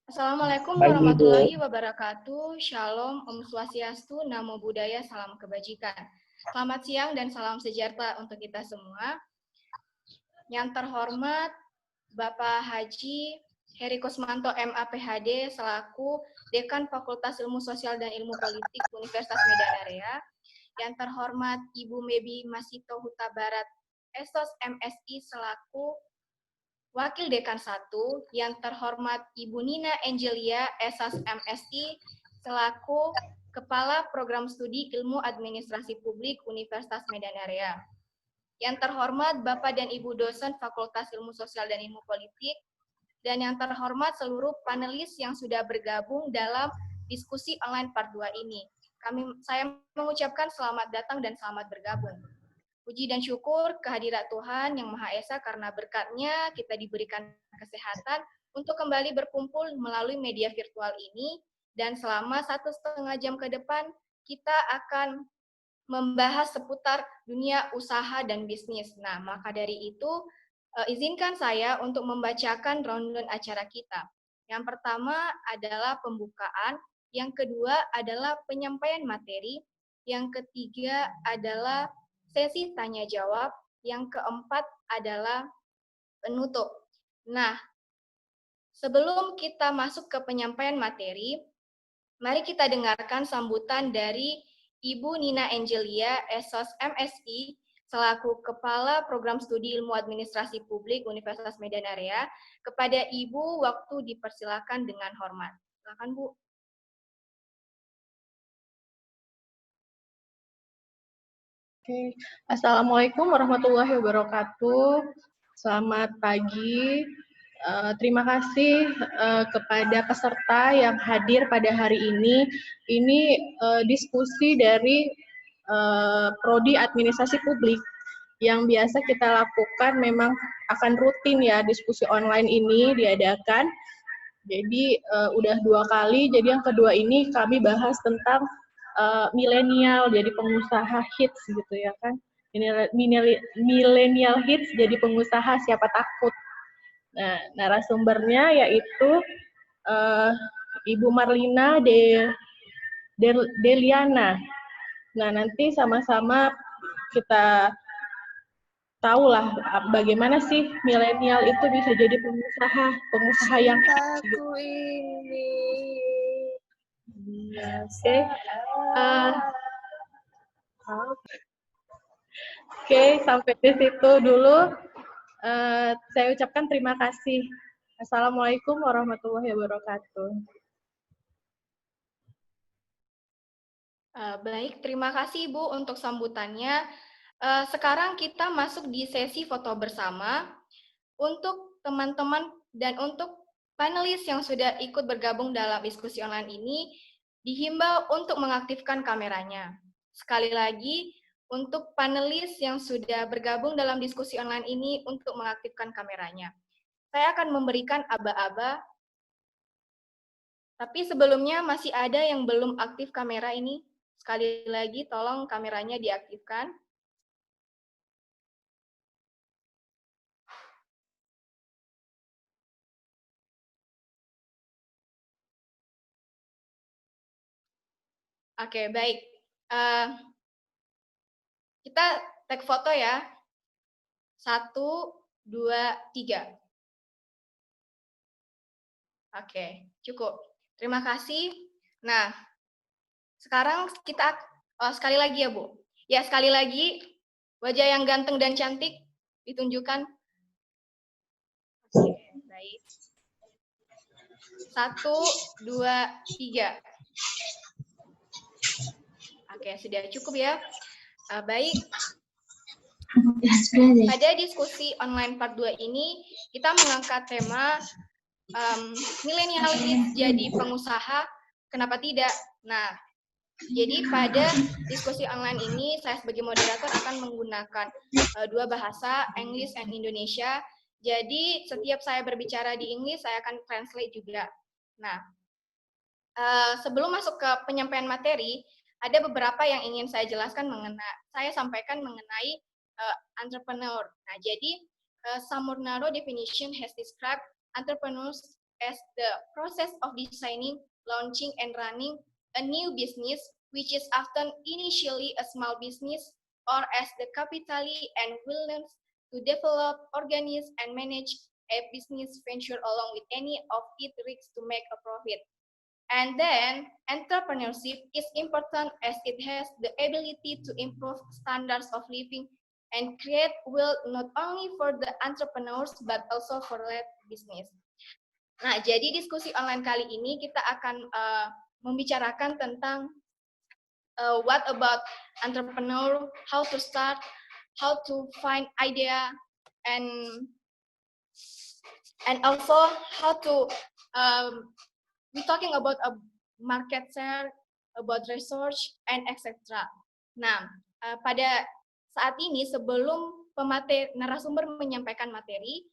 Assalamualaikum Baik, Ibu. warahmatullahi wabarakatuh. Shalom, Om Swastiastu, Namo Buddhaya, Salam Kebajikan. Selamat siang dan salam sejahtera untuk kita semua. Yang terhormat Bapak Haji Heri Kusmanto MA PhD selaku Dekan Fakultas Ilmu Sosial dan Ilmu Politik Universitas Medan Area. Yang terhormat Ibu Mebi Masito Huta Barat Esos MSI selaku Wakil Dekan 1, yang terhormat Ibu Nina Angelia, Esas MSI, selaku Kepala Program Studi Ilmu Administrasi Publik Universitas Medan Area. Yang terhormat Bapak dan Ibu dosen Fakultas Ilmu Sosial dan Ilmu Politik, dan yang terhormat seluruh panelis yang sudah bergabung dalam diskusi online part 2 ini. Saya mengucapkan selamat datang dan selamat bergabung. Puji dan syukur kehadirat Tuhan Yang Maha Esa karena berkat-Nya kita diberikan kesehatan untuk kembali berkumpul melalui media virtual ini, dan selama 1,5 jam ke depan kita akan membahas seputar dunia usaha dan bisnis. Nah, maka dari itu izinkan saya untuk membacakan rundown acara kita. Yang pertama adalah pembukaan, yang kedua adalah penyampaian materi, yang ketiga adalah sesi tanya jawab, yang keempat adalah penutup. Nah, sebelum kita masuk ke penyampaian materi, mari kita dengarkan sambutan dari Ibu Nina Angelia, Esos MSI, selaku Kepala Program Studi Ilmu Administrasi Publik Universitas Medan Area. Kepada Ibu, waktu dipersilakan dengan hormat. Silakan, Bu. Oke. Assalamualaikum warahmatullahi wabarakatuh. Selamat pagi. Terima kasih kepada peserta yang hadir pada hari ini. Ini diskusi dari Prodi Administrasi Publik yang biasa kita lakukan, memang akan rutin ya diskusi online ini diadakan. Jadi udah 2 kali, jadi yang kedua ini kami bahas tentang milenial jadi pengusaha hits gitu ya kan. Milenial hits jadi pengusaha siapa takut. Nah, narasumbernya yaitu Ibu Marlina Deliana. Nah, nanti sama-sama kita tahulah bagaimana sih milenial itu bisa jadi pengusaha yang hits gitu. Oke, sampai di situ dulu. Saya ucapkan terima kasih. Assalamualaikum warahmatullahi wabarakatuh. Baik, terima kasih Bu untuk sambutannya. Sekarang kita masuk di sesi foto bersama. Untuk teman-teman dan untuk panelis yang sudah ikut bergabung dalam diskusi online ini, dihimbau untuk mengaktifkan kameranya. Sekali lagi, untuk panelis yang sudah bergabung dalam diskusi online ini untuk mengaktifkan kameranya. Saya akan memberikan aba-aba, tapi sebelumnya masih ada yang belum aktif kamera ini. Sekali lagi, tolong kameranya diaktifkan. Oke, baik. Kita take foto ya. 1, 2, 3. Oke, cukup. Terima kasih. Nah, sekarang kita sekali lagi ya, Bu. Ya, sekali lagi, wajah yang ganteng dan cantik ditunjukkan. Oke, baik. 1, 2, 3. Oke, sudah cukup ya. Baik. Pada diskusi online part 2 ini, kita mengangkat tema milenial jadi pengusaha, kenapa tidak? Nah, jadi pada diskusi online ini, saya sebagai moderator akan menggunakan 2 bahasa, English and Indonesia. Jadi, setiap saya berbicara di English, saya akan translate juga. Nah, sebelum masuk ke penyampaian materi, ada beberapa yang ingin saya jelaskan saya sampaikan mengenai entrepreneur. Nah, jadi, some more narrow definition has described entrepreneurs as the process of designing, launching, and running a new business, which is often initially a small business, or as the capacity and willingness to develop, organize, and manage a business venture along with any of its risks to make a profit. And then, entrepreneurship is important as it has the ability to improve standards of living and create wealth not only for the entrepreneurs but also for the business. Nah, jadi diskusi online kali ini kita akan membicarakan tentang what about entrepreneur, how to start, how to find idea, and also how to we talking about a market share, about research, and etc. Nah, pada saat ini sebelum narasumber menyampaikan materi,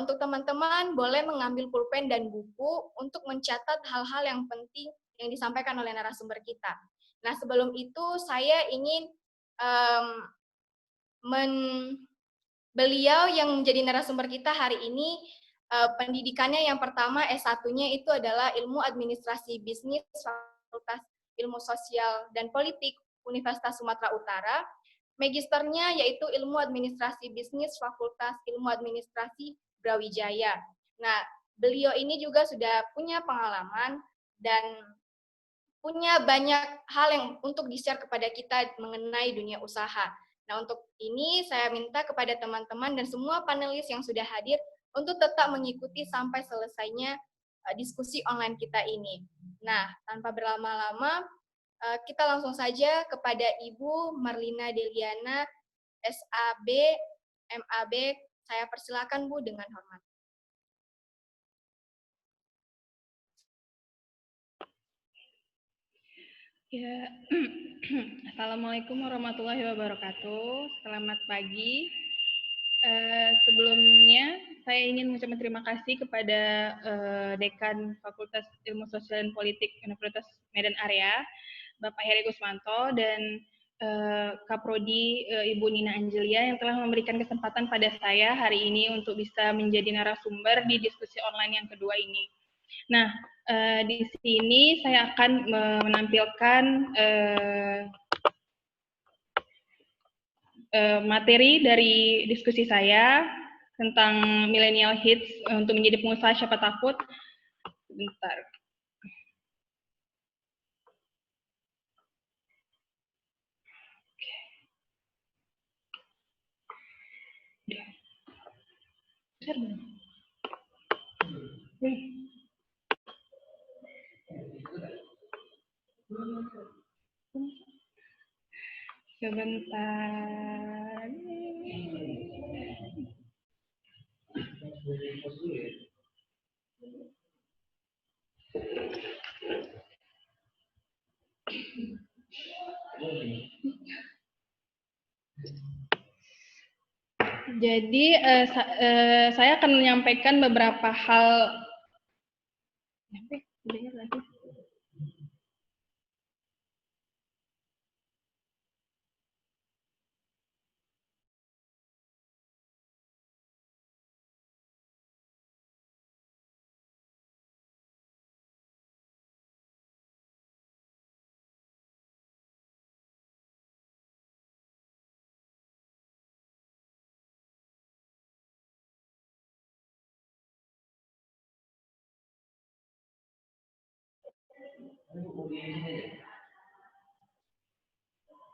untuk teman-teman boleh mengambil pulpen dan buku untuk mencatat hal-hal yang penting yang disampaikan oleh narasumber kita. Nah, sebelum itu saya ingin beliau yang menjadi narasumber kita hari ini, pendidikannya yang pertama S1-nya itu adalah Ilmu Administrasi Bisnis Fakultas Ilmu Sosial dan Politik Universitas Sumatera Utara. Magisternya yaitu Ilmu Administrasi Bisnis Fakultas Ilmu Administrasi Brawijaya. Nah, beliau ini juga sudah punya pengalaman dan punya banyak hal yang untuk di-share kepada kita mengenai dunia usaha. Nah, untuk ini saya minta kepada teman-teman dan semua panelis yang sudah hadir untuk tetap mengikuti sampai selesainya diskusi online kita ini. Nah, tanpa berlama-lama, kita langsung saja kepada Ibu Marlina Deliana, SAB, MAB. Saya persilakan Bu dengan hormat. Ya, Assalamualaikum warahmatullahi wabarakatuh. Selamat pagi. Sebelumnya, saya ingin mengucapkan terima kasih kepada Dekan Fakultas Ilmu Sosial dan Politik Universitas Medan Area, Bapak Heri Gusmanto, dan Kaprodi Ibu Nina Angelia yang telah memberikan kesempatan pada saya hari ini untuk bisa menjadi narasumber di diskusi online yang kedua ini. Nah, di sini saya akan menampilkan materi dari diskusi saya tentang millennial hits untuk menjadi pengusaha siapa takut. Bentar. Sebentar. Jadi saya akan menyampaikan beberapa hal.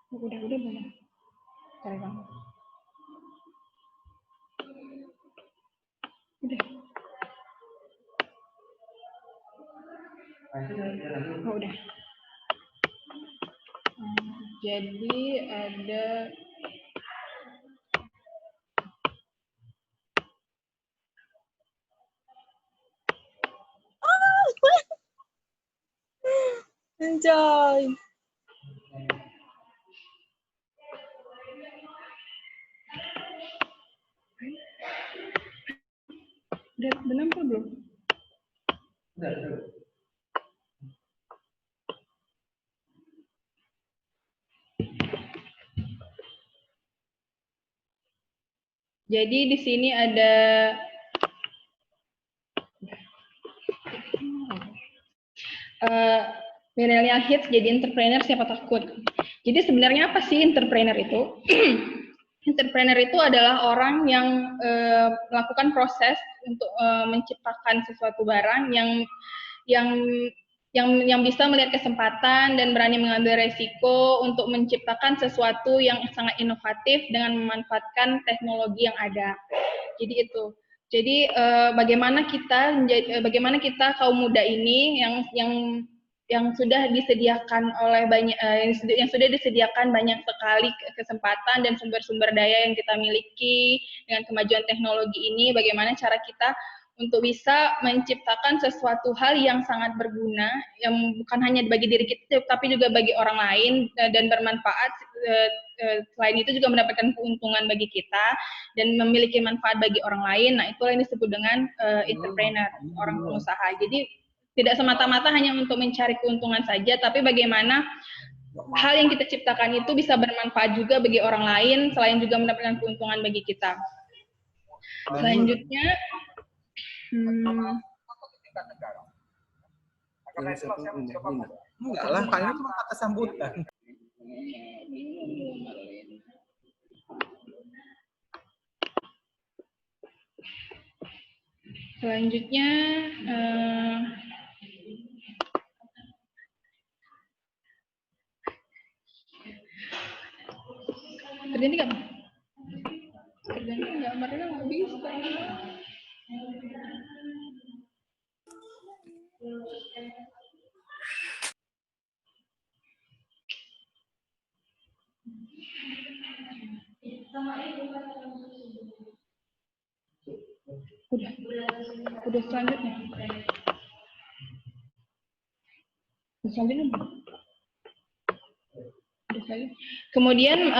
Udah boleh. Cari kamu. Udah. Oh, udah. Jadi ada Enjoy. Udah benar apa belum? Udah. Jadi di sini ada millennial hits jadi entrepreneur siapa takut. Jadi sebenarnya apa sih entrepreneur itu? Entrepreneur itu adalah orang yang melakukan proses untuk menciptakan sesuatu barang yang bisa melihat kesempatan dan berani mengambil resiko untuk menciptakan sesuatu yang sangat inovatif dengan memanfaatkan teknologi yang ada. Jadi itu. Jadi bagaimana kita kaum muda ini yang sudah disediakan oleh yang sudah disediakan banyak sekali kesempatan dan sumber-sumber daya yang kita miliki dengan kemajuan teknologi ini, bagaimana cara kita untuk bisa menciptakan sesuatu hal yang sangat berguna, yang bukan hanya bagi diri kita, tapi juga bagi orang lain dan bermanfaat. Selain itu juga mendapatkan keuntungan bagi kita dan memiliki manfaat bagi orang lain. Nah, itulah yang disebut dengan entrepreneur, orang pengusaha. Jadi tidak semata-mata hanya untuk mencari keuntungan saja, tapi bagaimana hal yang kita ciptakan itu bisa bermanfaat juga bagi orang lain, selain juga mendapatkan keuntungan bagi kita. Selanjutnya, enggak lah, kayaknya cuma kata sambutan. Selanjutnya, kerjaan ini kan? Kerjaan ini gambarnya nggak bisa. Udah selanjutnya. Kemudian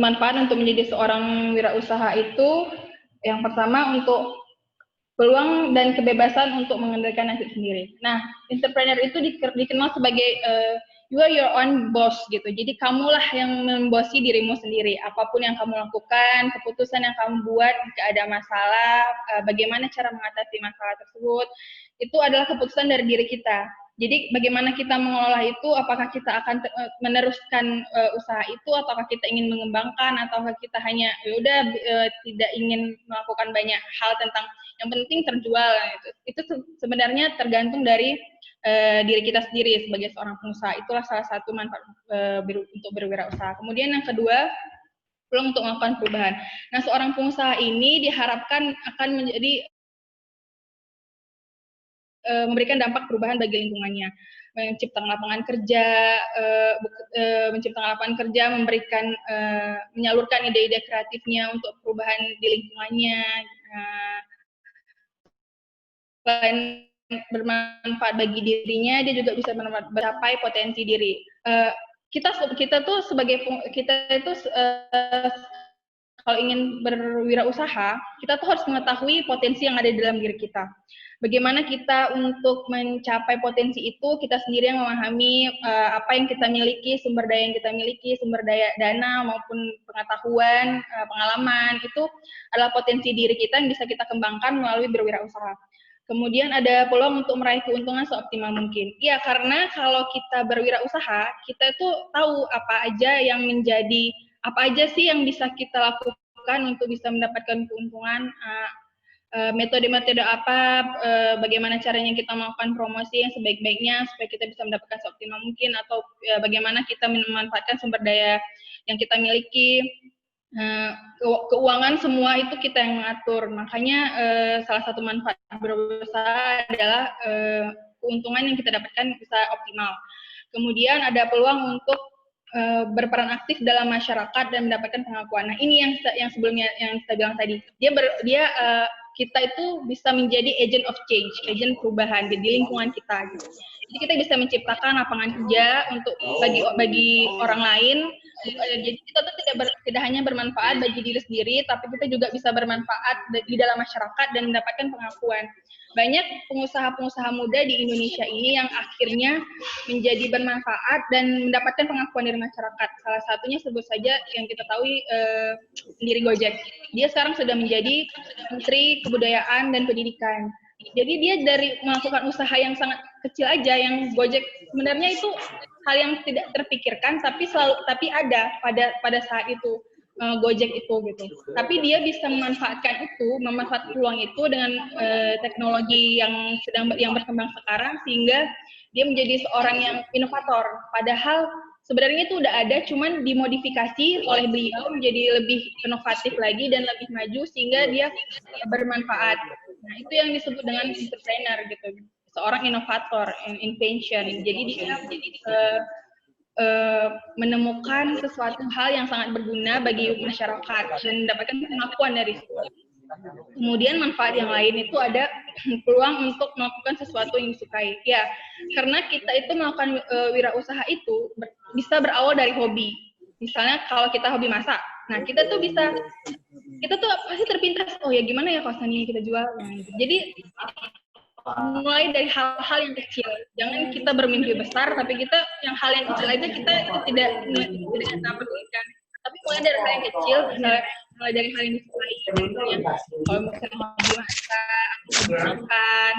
manfaat untuk menjadi seorang wirausaha itu yang pertama untuk peluang dan kebebasan untuk mengendalikan nasib sendiri. Nah, entrepreneur itu dikenal sebagai you are your own boss gitu. Jadi kamulah yang membosi dirimu sendiri. Apapun yang kamu lakukan, keputusan yang kamu buat jika ada masalah, bagaimana cara mengatasi masalah tersebut, itu adalah keputusan dari diri kita. Jadi bagaimana kita mengelola itu, apakah kita akan meneruskan usaha itu, ataukah kita ingin mengembangkan, ataukah kita hanya yaudah tidak ingin melakukan banyak hal tentang yang penting terjual. Itu sebenarnya tergantung dari diri kita sendiri sebagai seorang pengusaha. Itulah salah satu manfaat untuk berwirausaha. Kemudian yang kedua, peluang untuk melakukan perubahan. Nah, seorang pengusaha ini diharapkan akan menjadi memberikan dampak perubahan bagi lingkungannya, menciptakan lapangan kerja, memberikan menyalurkan ide-ide kreatifnya untuk perubahan di lingkungannya. Selain bermanfaat bagi dirinya, dia juga bisa mencapai potensi diri. Kita tuh sebagai kalau ingin berwirausaha, kita tuh harus mengetahui potensi yang ada di dalam diri kita. Bagaimana kita untuk mencapai potensi itu, kita sendiri yang memahami apa yang kita miliki, sumber daya yang kita miliki, sumber daya dana maupun pengetahuan, pengalaman, itu adalah potensi diri kita yang bisa kita kembangkan melalui berwirausaha. Kemudian ada peluang untuk meraih keuntungan seoptimal mungkin. Ya, karena kalau kita berwirausaha, kita itu tahu apa aja sih yang bisa kita lakukan untuk bisa mendapatkan keuntungan, metode-metode apa, bagaimana caranya kita melakukan promosi yang sebaik-baiknya supaya kita bisa mendapatkan seoptimal mungkin, atau bagaimana kita memanfaatkan sumber daya yang kita miliki. Keuangan semua itu kita yang mengatur. Makanya salah satu manfaat berusaha adalah keuntungan yang kita dapatkan bisa optimal. Kemudian ada peluang untuk berperan aktif dalam masyarakat dan mendapatkan pengakuan. Nah, ini yang sebelumnya yang saya bilang tadi. Kita itu bisa menjadi agent of change, agent perubahan di lingkungan kita. Gitu. Jadi kita bisa menciptakan lapangan kerja untuk bagi orang lain. Jadi kita tuh tidak hanya bermanfaat bagi diri sendiri, tapi kita juga bisa bermanfaat di dalam masyarakat dan mendapatkan pengakuan. Banyak pengusaha-pengusaha muda di Indonesia ini yang akhirnya menjadi bermanfaat dan mendapatkan pengakuan dari masyarakat. Salah satunya sebut saja yang kita tahu pendiri Gojek. Dia sekarang sudah menjadi Menteri Kebudayaan dan Pendidikan. Jadi dia dari melakukan usaha yang sangat kecil aja yang Gojek sebenarnya itu hal yang tidak terpikirkan tapi ada pada saat itu Gojek itu gitu. Tapi dia bisa memanfaatkan peluang itu dengan teknologi yang berkembang sekarang sehingga dia menjadi seorang yang inovator. Padahal sebenarnya itu udah ada, cuman dimodifikasi oleh beliau menjadi lebih inovatif lagi dan lebih maju sehingga dia bermanfaat. Nah, itu yang disebut dengan entrepreneur gitu. Seorang inovator, invention. Jadi dia menemukan sesuatu hal yang sangat berguna bagi masyarakat dan mendapatkan pengakuan dari situ. Kemudian manfaat yang lain itu ada peluang untuk melakukan sesuatu yang disukai. Ya, karena kita itu melakukan wirausaha itu bisa berawal dari hobi. Misalnya kalau kita hobi masak, nah kita tuh pasti terpintas, oh ya gimana ya kalau ini kita jual. Nah, gitu. Jadi mulai dari hal-hal yang kecil. Jangan kita bermimpi besar, tapi hal yang kecil aja kita itu tidak pedulikan. Tapi mulai dari hal yang kecil, mulai dari hal yang disukai. Misalnya kalau misalnya hobi masak, makan,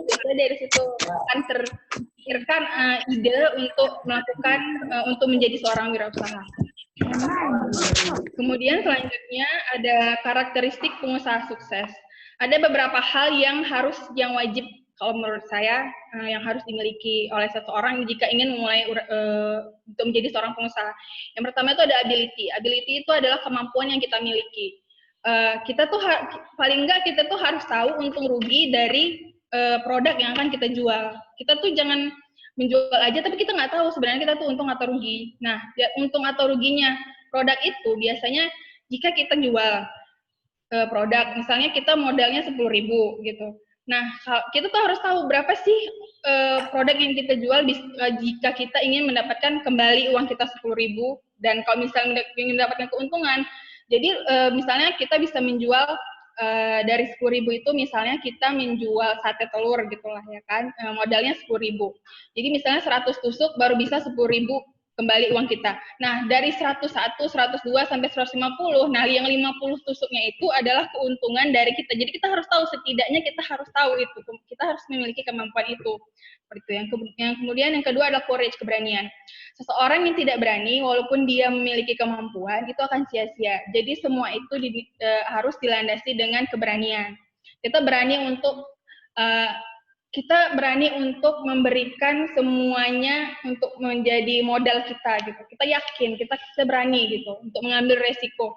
mulai dari situ akan terpikirkan ide untuk melakukan, untuk menjadi seorang wirausaha. Kemudian selanjutnya ada karakteristik pengusaha sukses. Ada beberapa hal yang wajib kalau menurut saya yang harus dimiliki oleh seseorang jika ingin memulai untuk menjadi seorang pengusaha. Yang pertama itu ada ability. Ability itu adalah kemampuan yang kita miliki. Kita tuh paling enggak kita tuh harus tahu untung rugi dari produk yang akan kita jual. Kita tuh jangan menjual aja tapi kita nggak tahu sebenarnya kita tuh untung atau rugi. Nah, untung atau ruginya produk itu biasanya jika kita jual produk, misalnya kita modalnya 10.000 gitu. Nah, kita tuh harus tahu berapa sih produk yang kita jual jika kita ingin mendapatkan kembali uang kita 10.000 dan kalau misalnya ingin mendapatkan keuntungan, jadi misalnya kita bisa menjual dari 10.000 itu misalnya kita menjual sate telur gitulah ya kan, modalnya 10.000. Jadi misalnya 100 tusuk baru bisa 10.000 kembali uang kita. Nah, dari 101, 102 sampai 150, nah yang 50 tusuknya itu adalah keuntungan dari kita. Jadi kita harus tahu, setidaknya kita harus tahu itu. Kita harus memiliki kemampuan itu. Seperti itu. Yang kemudian yang kedua adalah courage, keberanian. Seseorang yang tidak berani, walaupun dia memiliki kemampuan, itu akan sia-sia. Jadi semua itu harus dilandasi dengan keberanian. Kita berani untuk memberikan semuanya untuk menjadi modal kita gitu. Kita yakin, kita berani gitu untuk mengambil resiko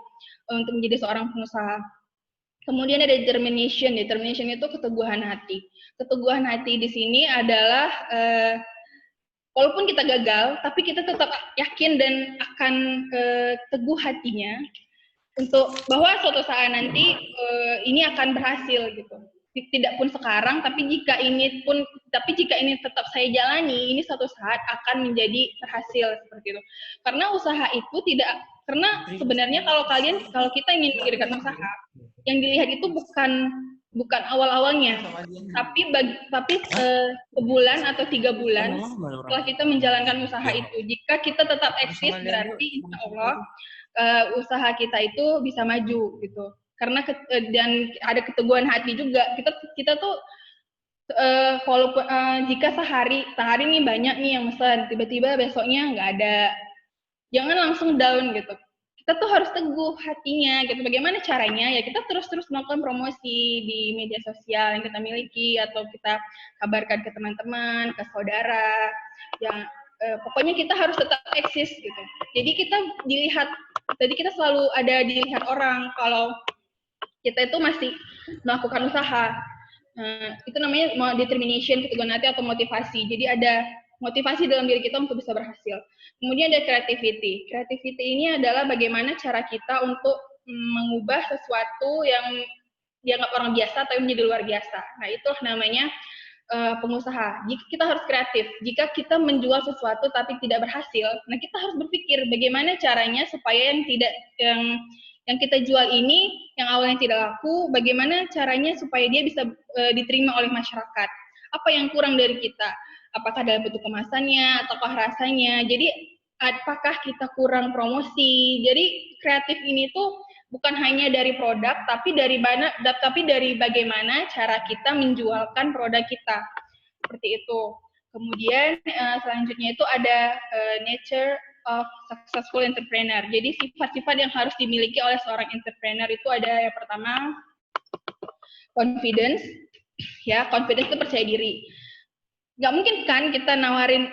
untuk menjadi seorang pengusaha. Kemudian ada determination. Determination itu keteguhan hati. Keteguhan hati di sini adalah walaupun kita gagal, tapi kita tetap yakin dan akan teguh hatinya untuk bahwa suatu saat nanti ini akan berhasil gitu. Tidak pun sekarang, tapi jika ini tetap saya jalani, ini suatu saat akan menjadi berhasil seperti itu. Karena usaha itu karena sebenarnya kalau kita ingin mendirikan usaha, yang dilihat itu bukan awal-awalnya, tapi sebulan atau 3 bulan setelah kita menjalankan usaha itu. Jika kita tetap eksis, berarti insya Allah usaha kita itu bisa maju gitu. Karena dan ada keteguhan hati juga. Kita tuh walaupun jika sehari nih banyak nih yang pesan, tiba-tiba besoknya nggak ada, jangan langsung down gitu. Kita tuh harus teguh hatinya gitu. Bagaimana caranya? Ya kita terus melakukan promosi di media sosial yang kita miliki atau kita kabarkan ke teman-teman, ke saudara. Yang pokoknya kita harus tetap eksis gitu. Jadi kita selalu ada dilihat orang kalau kita itu masih melakukan usaha. Itu namanya determination, keteguhan hati atau motivasi. Jadi ada motivasi dalam diri kita untuk bisa berhasil. Kemudian ada creativity. Creativity ini adalah bagaimana cara kita untuk mengubah sesuatu yang dianggap orang biasa tapi menjadi luar biasa. Nah, itulah namanya pengusaha. Jika kita harus kreatif. Jika kita menjual sesuatu tapi tidak berhasil, nah kita harus berpikir bagaimana caranya supaya yang kita jual ini, yang awalnya tidak laku, bagaimana caranya supaya dia bisa diterima oleh masyarakat. Apa yang kurang dari kita? Apakah dalam bentuk kemasannya, ataukah rasanya? Jadi, apakah kita kurang promosi? Jadi, kreatif ini tuh bukan hanya dari produk, tapi dari bagaimana cara kita menjualkan produk kita. Seperti itu. Kemudian selanjutnya itu ada nature of successful entrepreneur. Jadi sifat-sifat yang harus dimiliki oleh seorang entrepreneur itu ada yang pertama confidence, ya confidence itu percaya diri. Nggak mungkin kan kita nawarin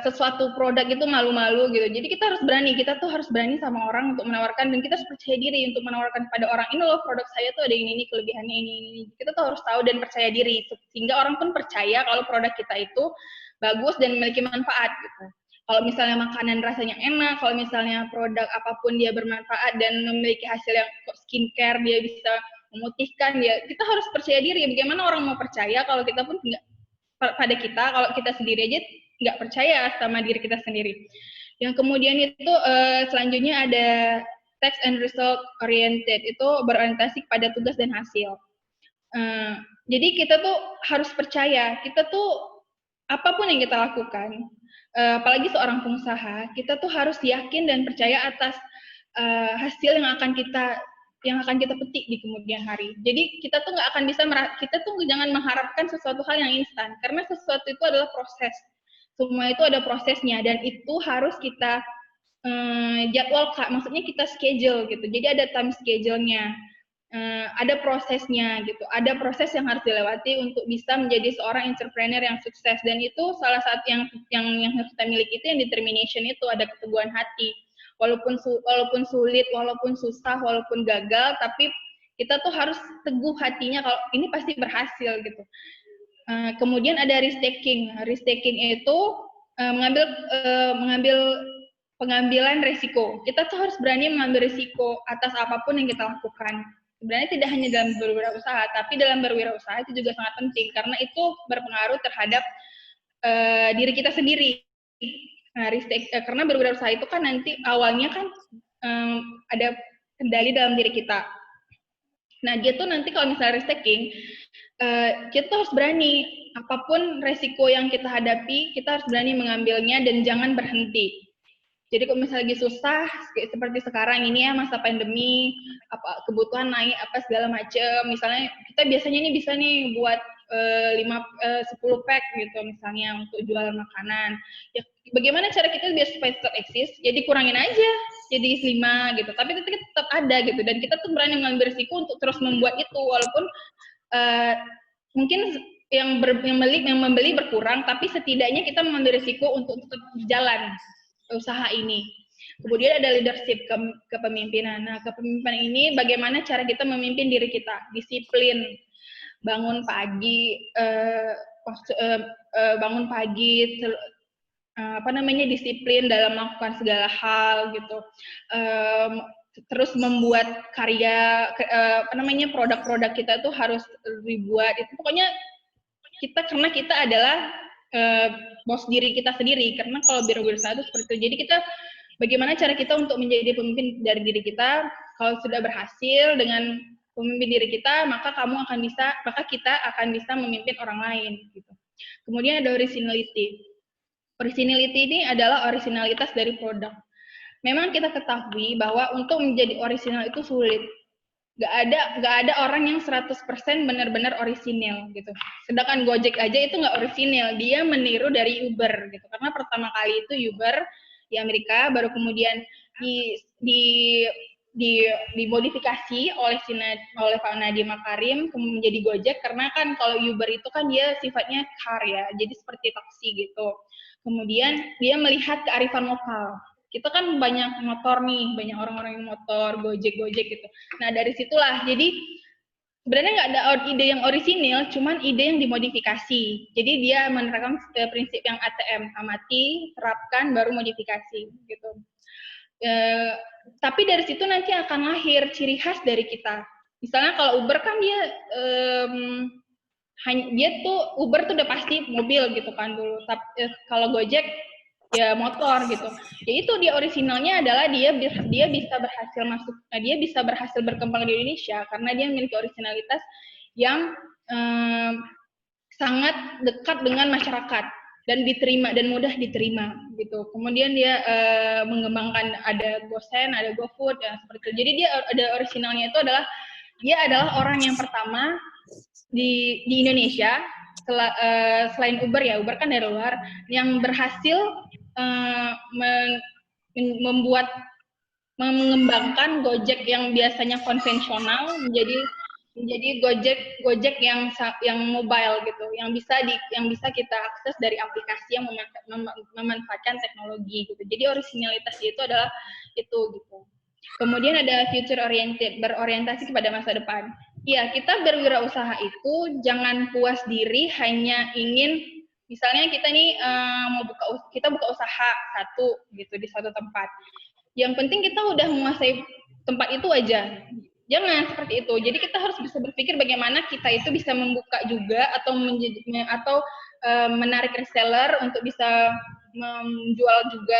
sesuatu produk itu malu-malu gitu. Jadi kita harus berani, kita tuh harus berani sama orang untuk menawarkan, dan kita harus percaya diri untuk menawarkan pada orang, ini loh produk saya tuh ada ini kelebihannya ini. Kita tuh harus tahu dan percaya diri sehingga orang pun percaya kalau produk kita itu bagus dan memiliki manfaat gitu. Kalau misalnya makanan rasanya enak, kalau misalnya produk apapun dia bermanfaat dan memiliki hasil yang skincare dia bisa memutihkan dia, kita harus percaya diri. Bagaimana orang mau percaya kalau kita pun nggak pada kita, kalau kita sendiri aja nggak percaya sama diri kita sendiri. Yang kemudian itu selanjutnya ada task and result oriented, itu berorientasi pada tugas dan hasil. Jadi kita tuh harus percaya, kita tuh apapun yang kita lakukan, apalagi seorang pengusaha, kita tuh harus yakin dan percaya atas hasil yang akan kita petik di kemudian hari. Jadi kita tuh nggak akan bisa, kita tuh jangan mengharapkan sesuatu hal yang instan, karena sesuatu itu adalah proses. Semua itu ada prosesnya, dan itu harus kita jadwalkan, maksudnya kita schedule gitu. Jadi ada time schedule-nya, ada prosesnya gitu. Ada proses yang harus dilewati untuk bisa menjadi seorang entrepreneur yang sukses. Dan itu salah satu yang harus kita miliki itu yang determination itu, ada keteguhan hati. Walaupun sulit, walaupun susah, walaupun gagal, tapi kita tuh harus teguh hatinya kalau ini pasti berhasil gitu. Kemudian ada risk taking. Risk taking itu mengambil pengambilan risiko. Kita tuh harus berani mengambil risiko atas apapun yang kita lakukan. Sebenarnya tidak hanya dalam berwirausaha, tapi dalam berwirausaha itu juga sangat penting karena itu berpengaruh terhadap diri kita sendiri. Nah, karena berwirausaha itu kan nanti awalnya kan ada kendali dalam diri kita. Nah, dia tuh nanti kalau misalnya risk taking, kita harus berani, apapun resiko yang kita hadapi, kita harus berani mengambilnya dan jangan berhenti. Jadi kalau misalnya lagi susah, seperti sekarang ini ya, masa pandemi, kebutuhan naik, segala macam, misalnya kita biasanya ini bisa nih buat 10 pack gitu misalnya untuk jualan makanan. Ya, bagaimana cara kita biar supaya tetap eksis? Jadi kurangin aja, jadi 5 gitu. Tapi itu tetap ada gitu, dan kita tuh berani mengambil risiko untuk terus membuat itu, walaupun mungkin yang membeli berkurang, tapi setidaknya kita mengambil risiko untuk tetap berjalan usaha ini. Kemudian ada leadership, kepemimpinan. Nah, kepemimpinan ini bagaimana cara kita memimpin diri kita, disiplin, bangun pagi, disiplin dalam melakukan segala hal gitu. Terus membuat karya, produk-produk kita tuh harus dibuat. Itu pokoknya karena kita adalah bos diri kita sendiri, karena kalau berwirausaha itu seperti itu. Jadi kita, bagaimana cara kita untuk menjadi pemimpin dari diri kita? Kalau sudah berhasil dengan memimpin diri kita, maka kita akan bisa memimpin orang lain gitu. Kemudian ada originality. Originality ini adalah originalitas dari produk. Memang kita ketahui bahwa untuk menjadi original itu sulit. Gak ada orang yang 100% benar-benar orisinil gitu. Sedangkan Gojek aja itu nggak orisinil, dia meniru dari Uber gitu. Karena pertama kali itu Uber di Amerika, baru kemudian dimodifikasi oleh Pak Nadiem Makarim menjadi Gojek, karena kan kalau Uber itu kan dia sifatnya car ya, jadi seperti taksi gitu. Kemudian dia melihat kearifan lokal. Kita kan banyak motor nih, banyak orang-orang yang motor, Gojek gitu. Nah, dari situlah, jadi sebenarnya nggak ada ide yang orisinil, cuman ide yang dimodifikasi. Jadi dia menerapkan prinsip yang ATM, amati, terapkan, baru modifikasi, gitu. Tapi dari situ nanti akan lahir ciri khas dari kita. Misalnya kalau Uber kan Uber tuh udah pasti mobil gitu kan dulu. Tapi kalau Gojek ya motor gitu. Ya itu dia orisinalnya adalah dia bisa berhasil berkembang di Indonesia karena dia memiliki originalitas yang sangat dekat dengan masyarakat dan diterima dan mudah diterima gitu. Kemudian dia mengembangkan, ada GoSend, ada GoFood ya seperti itu. Jadi dia ada orisinalnya itu adalah dia adalah orang yang pertama di Indonesia selain Uber ya, Uber kan dari luar, yang berhasil mengembangkan Gojek yang biasanya konvensional menjadi Gojek yang mobile gitu, yang bisa kita akses dari aplikasi yang memanfaatkan teknologi gitu. Jadi originalitas itu adalah itu gitu. Kemudian ada future oriented, berorientasi kepada masa depan. Iya, kita berwirausaha itu jangan puas diri hanya ingin, misalnya kita nih kita buka usaha satu gitu di suatu tempat. Yang penting kita udah menguasai tempat itu aja. Jangan seperti itu. Jadi kita harus bisa berpikir bagaimana kita itu bisa membuka juga atau menarik reseller untuk bisa menjual juga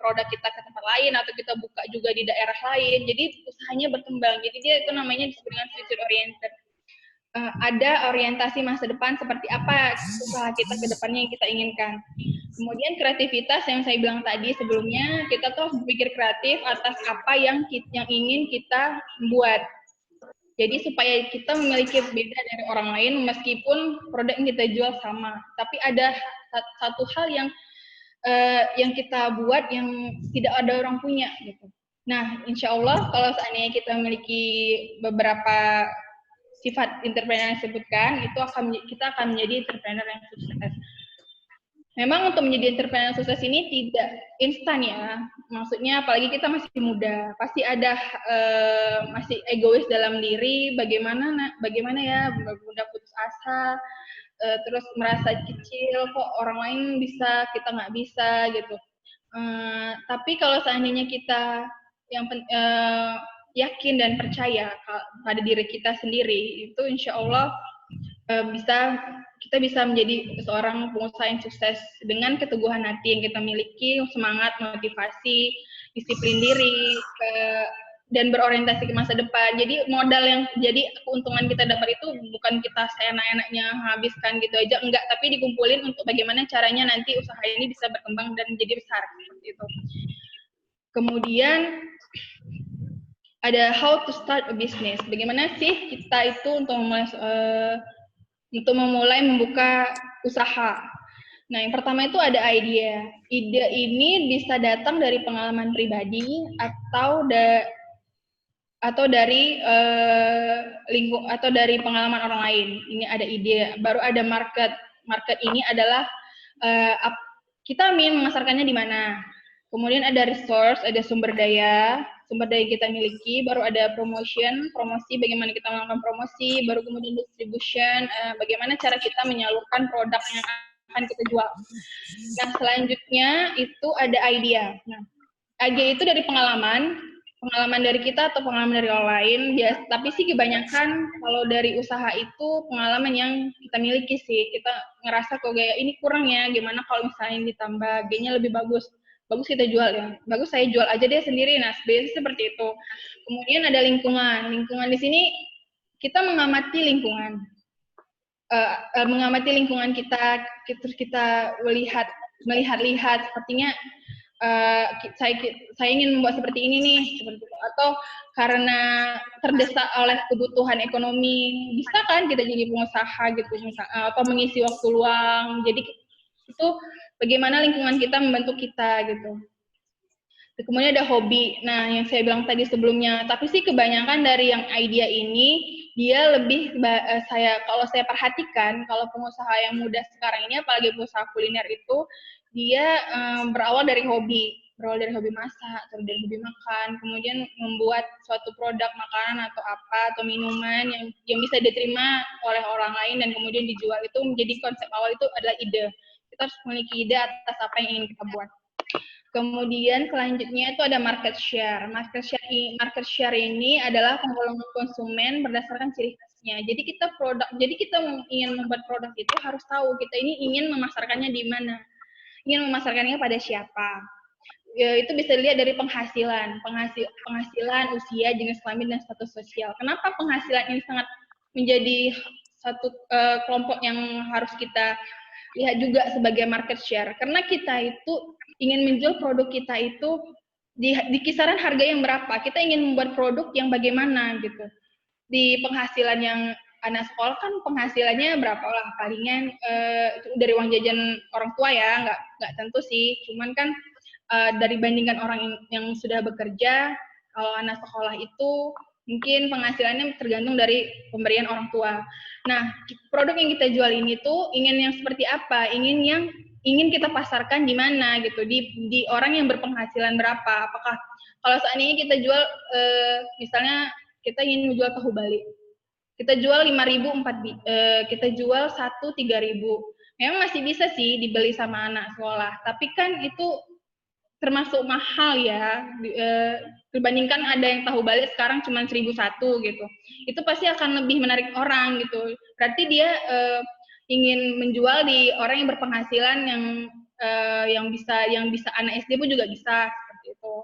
produk kita ke tempat lain, atau kita buka juga di daerah lain. Jadi usahanya berkembang. Jadi dia itu namanya disebut dengan future oriented. Ada orientasi masa depan seperti apa usaha kita ke depannya yang kita inginkan. Kemudian kreativitas yang saya bilang tadi sebelumnya, kita tuh harus berpikir kreatif atas apa yang ingin kita buat. Jadi supaya kita memiliki beda dari orang lain meskipun produk yang kita jual sama. Tapi ada satu hal yang kita buat yang tidak ada orang punya gitu. Nah, insya Allah kalau seandainya kita memiliki beberapa sifat entrepreneur yang disebutkan, itu kita akan menjadi entrepreneur yang sukses. Memang untuk menjadi entrepreneur yang sukses ini tidak instan ya. Maksudnya apalagi kita masih muda, pasti ada masih egois dalam diri, bagaimana ya, mudah putus asa, terus merasa kecil, kok orang lain bisa, kita nggak bisa gitu. Tapi kalau seandainya kita yakin dan percaya pada diri kita sendiri, itu insya Allah kita bisa menjadi seorang pengusaha yang sukses dengan keteguhan hati yang kita miliki, semangat, motivasi, disiplin diri, dan berorientasi ke masa depan. Jadi jadi keuntungan kita dapat itu bukan kita seenak-enaknya habiskan gitu aja, enggak, tapi dikumpulin untuk bagaimana caranya nanti usaha ini bisa berkembang dan menjadi besar seperti itu. Kemudian ada how to start a business. Bagaimana sih kita itu untuk memulai membuka usaha. Nah, yang pertama itu ada ide. Ide ini bisa datang dari pengalaman pribadi atau dari atau dari pengalaman orang lain. Ini ada ide. Baru ada market. Market ini adalah kita ingin memasarkannya di mana. Kemudian ada resource, ada sumber daya yang kita miliki, baru ada promosi, bagaimana kita melakukan promosi, baru kemudian distribution, bagaimana cara kita menyalurkan produk yang akan kita jual. Nah, selanjutnya itu ada idea. Nah, idea itu dari pengalaman dari kita atau pengalaman dari orang lain, tapi sih kebanyakan kalau dari usaha itu pengalaman yang kita miliki sih. Kita ngerasa kok kayak ini kurang ya, gimana kalau misalnya ditambah G-nya lebih bagus kita jual ya, bagus saya jual aja deh sendiri. Nah, biasanya seperti itu. Kemudian ada lingkungan di sini kita mengamati lingkungan, terus kita melihat sepertinya saya ingin membuat seperti ini nih, seperti itu. Atau karena terdesak oleh kebutuhan ekonomi, bisa kan kita jadi pengusaha gitu, atau mengisi waktu luang. Jadi itu bagaimana lingkungan kita membantu kita gitu. Kemudian ada hobi. Nah, yang saya bilang tadi sebelumnya, tapi sih kebanyakan dari yang idea ini dia lebih kalau saya perhatikan, kalau pengusaha yang muda sekarang ini, apalagi pengusaha kuliner itu, dia berawal dari hobi masak, atau dari hobi makan, kemudian membuat suatu produk makanan atau minuman yang bisa diterima oleh orang lain dan kemudian dijual. Itu menjadi konsep awal, itu adalah ide. Kita harus memiliki ide atas apa yang ingin kita buat. Kemudian selanjutnya itu ada market share. Market share ini adalah penggolongan konsumen berdasarkan ciri khasnya. Jadi kita ingin membuat produk itu harus tahu kita ini ingin memasarkannya di mana, ingin memasarkannya pada siapa. Ya, itu bisa dilihat dari penghasilan, usia, jenis kelamin, dan status sosial. Kenapa penghasilan ini sangat menjadi satu kelompok yang harus kita lihat juga sebagai market share? Karena kita itu ingin menjual produk kita itu di kisaran harga yang berapa. Kita ingin membuat produk yang bagaimana gitu. Di penghasilan yang anak sekolah kan penghasilannya berapa lah, palingan dari uang jajan orang tua ya, nggak tentu sih, cuman kan dari bandingkan orang yang sudah bekerja, kalau anak sekolah itu mungkin penghasilannya tergantung dari pemberian orang tua. Nah, produk yang kita jual ini tuh ingin yang seperti apa? Ingin kita pasarkan di mana gitu, di orang yang berpenghasilan berapa? Apakah kalau seandainya kita jual misalnya kita ingin menjual tahu Bali, kita jual 5.000 kita jual 1 3.000. Memang masih bisa sih dibeli sama anak sekolah, tapi kan itu termasuk mahal ya, dibandingkan ada yang tahu Bali sekarang cuma 1.001 gitu. Itu pasti akan lebih menarik orang gitu. Berarti dia ingin menjual di orang yang berpenghasilan yang bisa anak SD pun juga bisa seperti itu.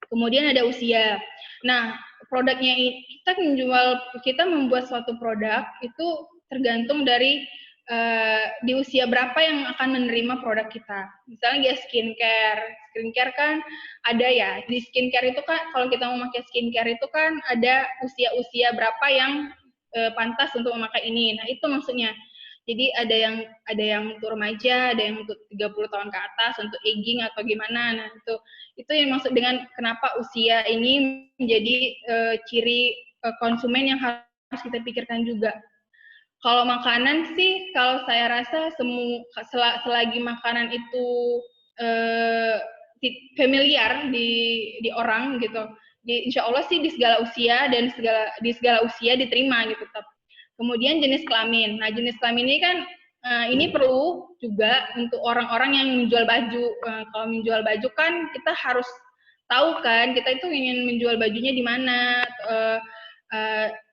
Kemudian ada usia. Nah, produknya kita membuat suatu produk itu tergantung dari di usia berapa yang akan menerima produk kita. Misalnya dia skincare kan ada ya, di skincare itu kan kalau kita mau pakai skincare itu kan ada usia berapa yang pantas untuk memakai ini. Nah, itu maksudnya. Jadi ada yang untuk remaja, ada yang untuk 30 tahun ke atas, untuk aging atau gimana. Nah, itu yang maksud dengan kenapa usia ini menjadi ciri konsumen yang harus kita pikirkan juga. Kalau makanan sih, kalau saya rasa selagi makanan itu familiar di orang gitu, insya Allah sih di segala usia dan di segala usia diterima gitu. Kemudian jenis kelamin. Nah, jenis kelamin ini kan ini perlu juga untuk orang-orang yang menjual baju. Kalau menjual baju kan kita harus tahu kan, kita itu ingin menjual bajunya di mana,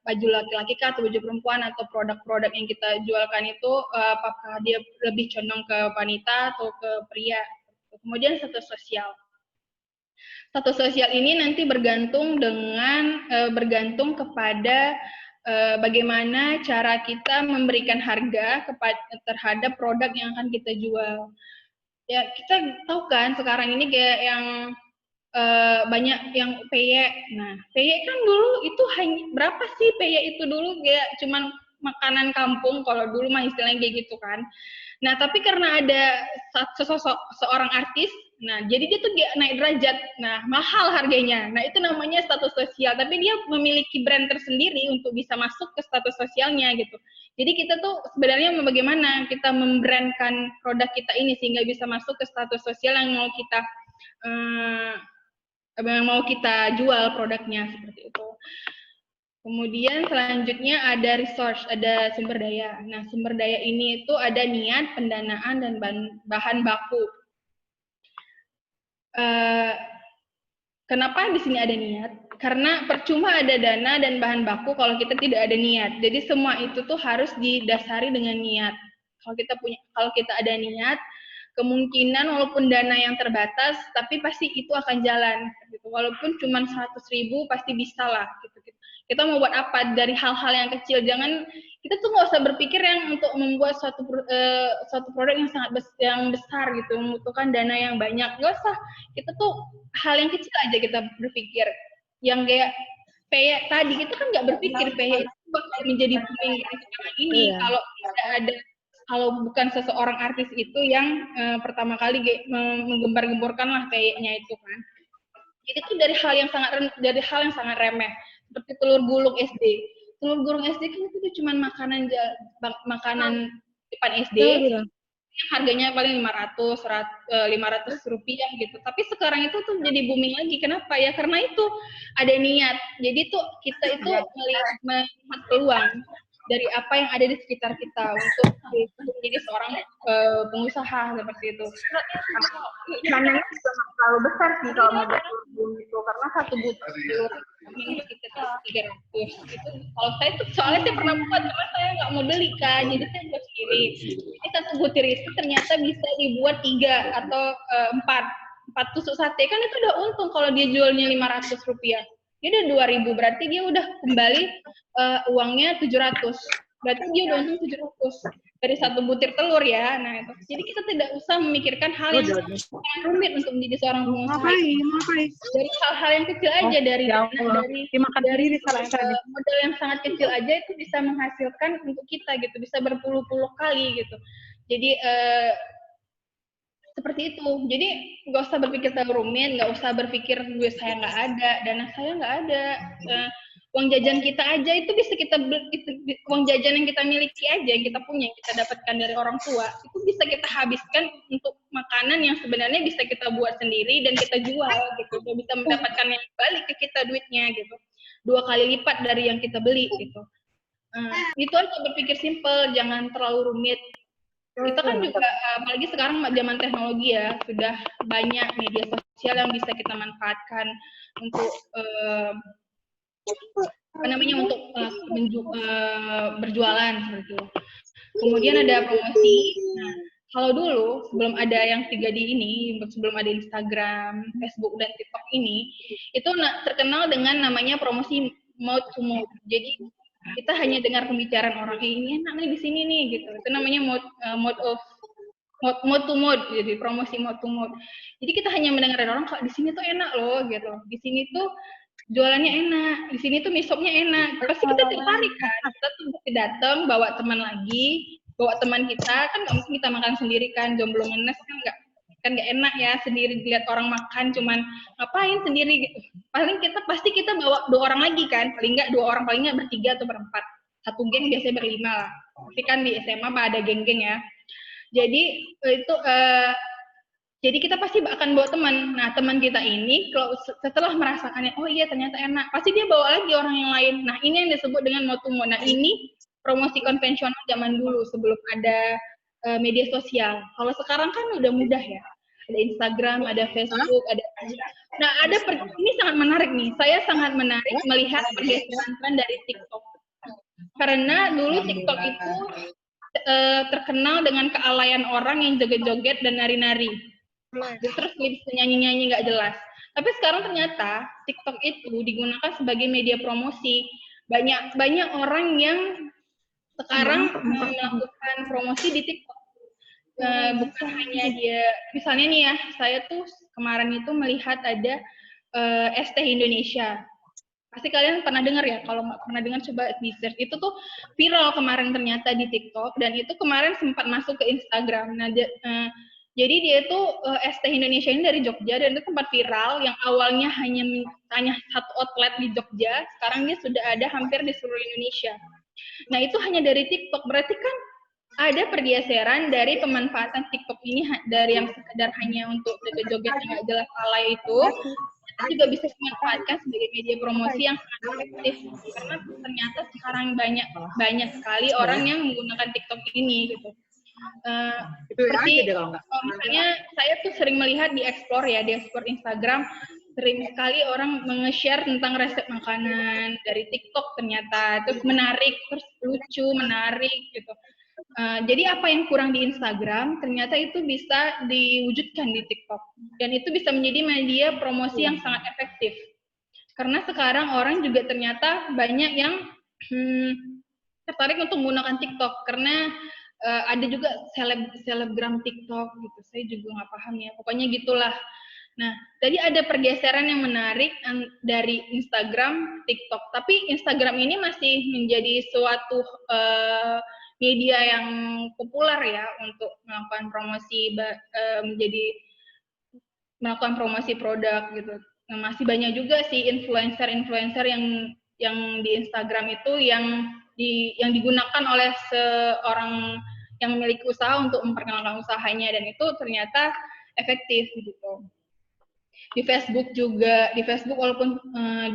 baju laki-laki kah atau baju perempuan, atau produk-produk yang kita jualkan itu apakah dia lebih condong ke wanita atau ke pria. Kemudian status sosial. Status sosial ini nanti bergantung kepada bagaimana cara kita memberikan harga terhadap produk yang akan kita jual. Ya, kita tahu kan sekarang ini kayak yang banyak yang peye. Nah, peye kan dulu itu berapa sih peye itu dulu, kayak cuman makanan kampung kalau dulu mah istilahnya kayak gitu kan. Nah, tapi karena ada seorang artis, nah jadi dia tuh naik derajat, nah mahal harganya. Nah, itu namanya status sosial, tapi dia memiliki brand tersendiri untuk bisa masuk ke status sosialnya gitu. Jadi kita tuh sebenarnya bagaimana kita membrandkan produk kita ini sehingga bisa masuk ke status sosial yang mau kita jual produknya, seperti itu. Kemudian selanjutnya ada resource, ada sumber daya. Nah, sumber daya ini itu ada niat, pendanaan, dan bahan baku. Kenapa di sini ada niat? Karena percuma ada dana dan bahan baku kalau kita tidak ada niat. Jadi semua itu tuh harus didasari dengan niat. Kalau kita ada niat, kemungkinan walaupun dana yang terbatas, tapi pasti itu akan jalan. Gitu. Walaupun cuma 100.000 pasti bisa lah. Gitu. Kita mau buat apa dari hal-hal yang kecil? Kita tuh nggak usah berpikir yang untuk membuat suatu produk yang besar gitu, membutuhkan dana yang banyak. Nggak usah. Kita tuh hal yang kecil aja kita berpikir. Yang kayak peye tadi itu kan nggak berpikir peye itu bakal menjadi booming sekarang ini. Kalau tidak ada, kalau bukan seseorang artis itu yang pertama kali menggembar-gemborkan lah peyenya itu kan. Jadi itu dari hal yang sangat remeh, seperti telur gulung SD. Telur gulung SD kan itu cuma makanan depan SD yang harganya paling 500 rupiah gitu. Tapi sekarang itu tuh jadi booming lagi. Kenapa ya? Karena itu ada niat. Jadi tuh kita itu melihat peluang dari apa yang ada di sekitar kita untuk menjadi seorang pengusaha seperti itu. Dananya juga nggak terlalu besar sih kalau mau buat itu, karena 1 butir ini kita 300 itu. Kalau saya tuh soalnya saya pernah buat, karena saya nggak mau beli kan, jadi saya buat sendiri. Jadi 1 butir itu ternyata bisa dibuat 3 atau 4 tusuk sate, kan itu udah untung kalau dia jualnya 500 rupiah. Dia udah 2.000, berarti dia udah kembali uangnya 700. berarti dia udah untung 700 dari 1 butir telur ya. Nah itu, jadi kita tidak usah memikirkan hal yang sangat rumit untuk menjadi seorang pengusaha. Dari hal-hal yang kecil aja, dari modal yang sangat kecil aja itu bisa menghasilkan untuk kita gitu, bisa berpuluh-puluh kali gitu. Jadi seperti itu. Jadi nggak usah berpikir terlalu rumit, nggak usah berpikir duit saya nggak ada, dana saya nggak ada. Uang jajan kita aja itu bisa kita uang jajan yang kita miliki aja, yang kita punya, yang kita dapatkan dari orang tua, itu bisa kita habiskan untuk makanan yang sebenarnya bisa kita buat sendiri dan kita jual gitu, dan bisa mendapatkan yang balik ke kita duitnya gitu, 2 kali lipat dari yang kita beli gitu. Itu aja, berpikir simple, jangan terlalu rumit. Kita kan juga, apalagi sekarang zaman teknologi ya, sudah banyak media sosial yang bisa kita manfaatkan untuk untuk berjualan seperti itu. Kemudian ada promosi. Nah, kalau dulu sebelum ada yang 3D ini, sebelum ada Instagram, Facebook dan TikTok ini, itu terkenal dengan namanya promosi mouth to mouth. Jadi kita hanya dengar pembicaraan orang, ini enak nih di sini nih gitu. Itu namanya mouth to mouth, jadi promosi mouth to mouth. Jadi kita hanya mendengar orang, kalau di sini tuh enak loh gitu. Di sini tuh jualannya enak, di sini tuh mie sopnya enak. Pasti kita tertarik kan. Kita tuh datang bawa teman lagi, bawa teman kita, kan nggak mungkin kita makan sendiri kan, jomblo ngenes kan nggak enak ya sendiri lihat orang makan, cuman ngapain sendiri gitu. Pasti kita bawa 2 orang lagi kan, paling nggak 2 orang, paling nggak bertiga atau berempat. Satu geng biasanya berlima lah. Tapi kan di SMA ada geng-geng ya. Jadi itu jadi kita pasti akan bawa teman. Nah, teman kita ini kalau setelah merasakannya, oh iya ternyata enak, pasti dia bawa lagi orang yang lain. Nah, ini yang disebut dengan mouth to mouth. Nah, ini promosi konvensional zaman dulu sebelum ada media sosial. Kalau sekarang kan udah mudah ya. Ada Instagram, ada Facebook, ada. Nah, ini sangat menarik nih. Saya sangat menarik melihat pergeseran tren dari TikTok. Karena dulu TikTok itu terkenal dengan kealayan orang yang joget-joget dan nari-nari. Terus nyanyi-nyanyi nggak jelas. Tapi sekarang ternyata TikTok itu digunakan sebagai media promosi. Banyak orang yang sekarang melakukan promosi di TikTok. Bukan hanya dia, misalnya nih ya, saya tuh kemarin itu melihat ada ST Indonesia. Pasti kalian pernah dengar ya, kalau nggak pernah dengar coba di search. Itu tuh viral kemarin ternyata di TikTok, dan itu kemarin sempat masuk ke Instagram. Nah, jadi dia itu ST Indonesia ini dari Jogja, dan itu tempat viral yang awalnya hanya satu outlet di Jogja, sekarang dia sudah ada hampir di seluruh Indonesia. Nah, itu hanya dari TikTok, berarti kan ada pergeseran dari pemanfaatan TikTok ini dari yang sekedar hanya untuk joget-joget yang nggak jelas alay itu, juga bisa dimanfaatkan sebagai media promosi yang sangat efektif, karena ternyata sekarang banyak sekali orang yang menggunakan TikTok ini gitu. Seperti misalnya saya tuh sering melihat di explore Instagram, sering sekali orang nge-share tentang resep makanan dari TikTok ternyata, terus menarik, terus lucu, menarik gitu. Jadi apa yang kurang di Instagram ternyata itu bisa diwujudkan di TikTok, dan itu bisa menjadi media promosi yang sangat efektif. Karena sekarang orang juga ternyata banyak yang tertarik untuk menggunakan TikTok, karena ada juga selebgram TikTok gitu. Saya juga nggak paham ya, pokoknya gitulah. Nah, jadi ada pergeseran yang menarik dari Instagram, TikTok. Tapi Instagram ini masih menjadi suatu media yang populer ya untuk melakukan promosi, melakukan promosi produk gitu. Nah, masih banyak juga sih influencer yang di Instagram itu yang digunakan oleh seorang yang memiliki usaha untuk memperkenalkan usahanya, dan itu ternyata efektif gitu. Di Facebook juga, di Facebook walaupun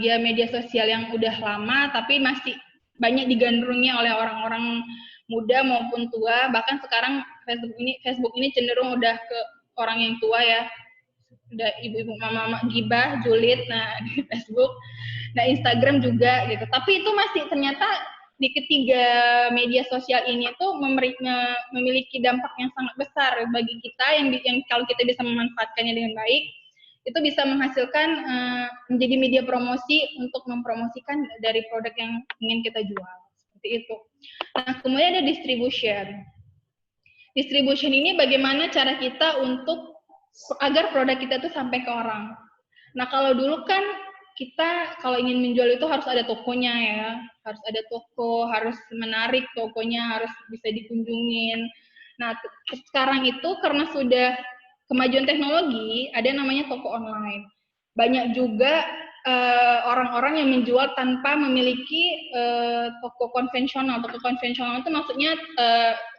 dia media sosial yang udah lama, tapi masih banyak digandrungi oleh orang-orang muda maupun tua. Bahkan sekarang Facebook ini cenderung udah ke orang yang tua ya, udah ibu-ibu, mama-mama gibah, julid, nah di Facebook. Nah, Instagram juga gitu. Tapi itu masih ternyata di ketiga media sosial ini tuh memiliki dampak yang sangat besar bagi kita, yang kalau kita bisa memanfaatkannya dengan baik, itu bisa menghasilkan menjadi media promosi untuk mempromosikan dari produk yang ingin kita jual. seperti itu. Nah, kemudian ada distribution. Distribution ini bagaimana cara kita untuk agar produk kita itu sampai ke orang. Nah, kalau dulu kan kita kalau ingin menjual itu harus ada tokonya ya, harus ada toko, harus menarik tokonya, harus bisa dikunjungin. Nah, sekarang itu karena sudah kemajuan teknologi, ada yang namanya toko online. Banyak juga orang-orang yang menjual tanpa memiliki toko konvensional. Toko konvensional itu maksudnya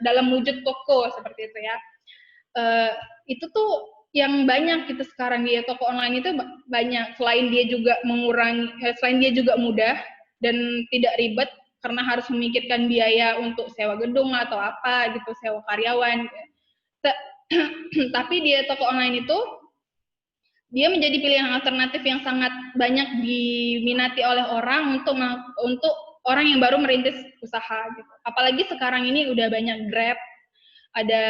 dalam wujud toko seperti itu ya. Itu tuh yang banyak gitu sekarang dia toko online itu banyak. Selain dia juga selain dia juga mudah dan tidak ribet karena harus memikirkan biaya untuk sewa gedung atau apa gitu, sewa karyawan. Tapi dia toko online itu dia menjadi pilihan alternatif yang sangat banyak diminati oleh orang untuk orang yang baru merintis usaha gitu. Apalagi sekarang ini udah banyak Grab, ada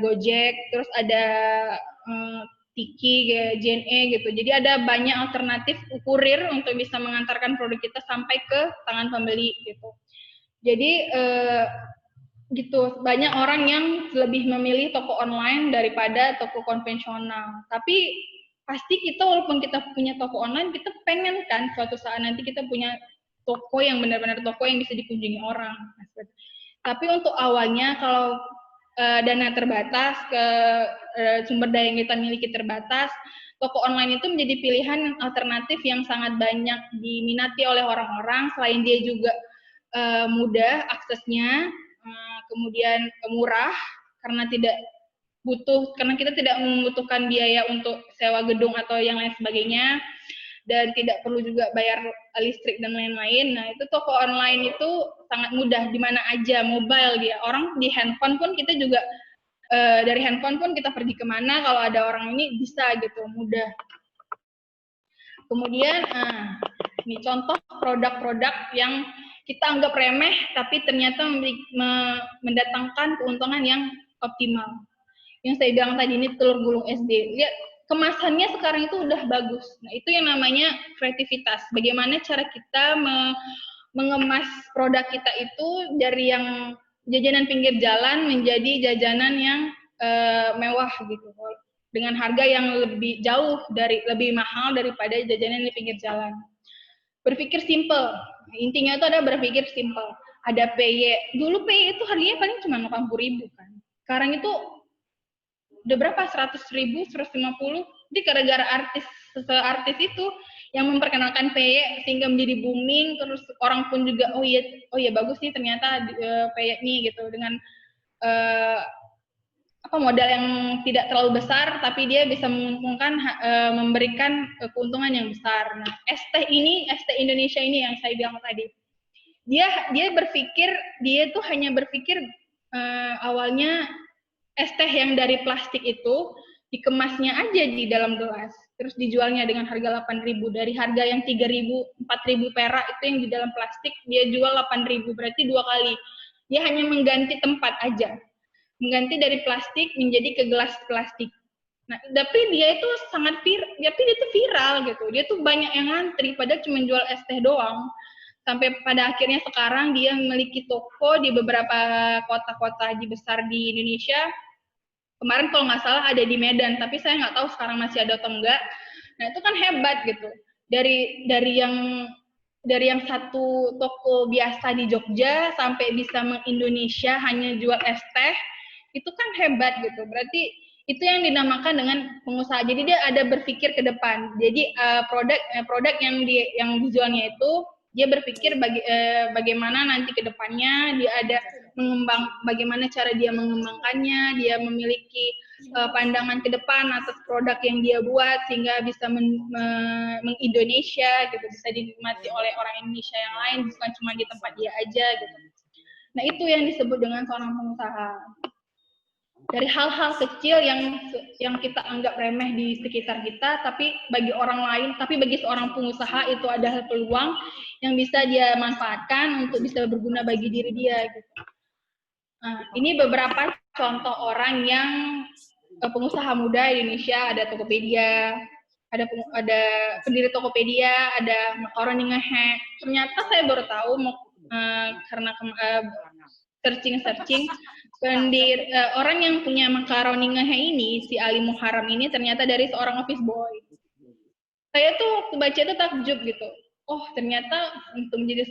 Gojek, terus ada Tiki, JNE gitu. Jadi ada banyak alternatif kurir untuk bisa mengantarkan produk kita sampai ke tangan pembeli gitu. Jadi gitu, banyak orang yang lebih memilih toko online daripada toko konvensional. Tapi pasti kita walaupun kita punya toko online, kita pengen kan suatu saat nanti kita punya toko yang benar-benar toko yang bisa dikunjungi orang. Tapi untuk awalnya kalau dana terbatas, sumber daya yang kita miliki terbatas, toko online itu menjadi pilihan alternatif yang sangat banyak diminati oleh orang-orang. Selain dia juga mudah aksesnya, kemudian murah karena kita tidak membutuhkan biaya untuk sewa gedung atau yang lain sebagainya, dan tidak perlu juga bayar listrik dan lain-lain. Nah, itu toko online itu sangat mudah di mana aja, mobile dia. Orang di handphone pun kita juga dari handphone pun kita pergi kemana kalau ada orang ini bisa gitu, mudah. Kemudian ini contoh produk-produk yang kita anggap remeh tapi ternyata mendatangkan keuntungan yang optimal. Yang saya bilang tadi ini telur gulung SD. Lihat kemasannya sekarang itu udah bagus. Nah, itu yang namanya kreativitas. Bagaimana cara kita mengemas produk kita itu dari yang jajanan pinggir jalan menjadi jajanan yang mewah gitu. Dengan harga yang lebih mahal daripada jajanan di pinggir jalan. Berpikir simple. Intinya itu ada berpikir simple. Ada PY. Dulu PY itu harganya paling cuma 80.000 kan. Sekarang itu udah berapa? 100.000, 150. Jadi gara-gara artis itu yang memperkenalkan PY sehingga menjadi booming, terus orang pun juga oh iya bagus nih ternyata PY ini gitu, dengan modal yang tidak terlalu besar tapi dia bisa menguntungkan, memberikan keuntungan yang besar. Nah, es teh Indonesia ini yang saya bilang tadi, dia tuh hanya berpikir awalnya es teh yang dari plastik itu dikemasnya aja di dalam gelas, terus dijualnya dengan harga 8.000, dari harga yang 3.000, 4.000 perak itu yang di dalam plastik dia jual 8.000, berarti 2 kali. Dia hanya mengganti tempat aja, mengganti dari plastik menjadi ke gelas plastik. Nah, tapi dia itu viral gitu, dia tuh banyak yang ngantri, padahal cuma jual es teh doang. Sampai pada akhirnya sekarang dia memiliki toko di beberapa kota-kota besar di Indonesia. Kemarin kalau nggak salah ada di Medan, tapi saya nggak tahu sekarang masih ada atau enggak. Nah, itu kan hebat gitu. Dari yang satu toko biasa di Jogja sampai bisa meng-Indonesia hanya jual es teh, itu kan hebat gitu. Berarti itu yang dinamakan dengan pengusaha. Jadi dia ada berpikir ke depan. Jadi produk yang dijualnya itu dia berpikir bagaimana nanti ke depannya, dia ada bagaimana cara dia mengembangkannya, dia memiliki pandangan ke depan atas produk yang dia buat sehingga bisa meng-Indonesia gitu, bisa dinikmati oleh orang Indonesia yang lain, bukan cuma di tempat dia aja gitu. Nah, itu yang disebut dengan seorang pengusaha. Dari hal-hal kecil yang kita anggap remeh di sekitar kita, tapi bagi orang lain, tapi bagi seorang pengusaha itu adalah peluang yang bisa dia manfaatkan untuk bisa berguna bagi diri dia gitu. Nah, ini beberapa contoh orang yang pengusaha muda di Indonesia. Ada Tokopedia, ada pendiri Tokopedia, ada orang yang nge-hack. Ternyata saya baru tahu karena searching orang yang punya makaroni ngehe ini, si Ali Muharram ini ternyata dari seorang office boy. Saya tuh waktu baca itu takjub gitu. Oh, ternyata untuk menjadi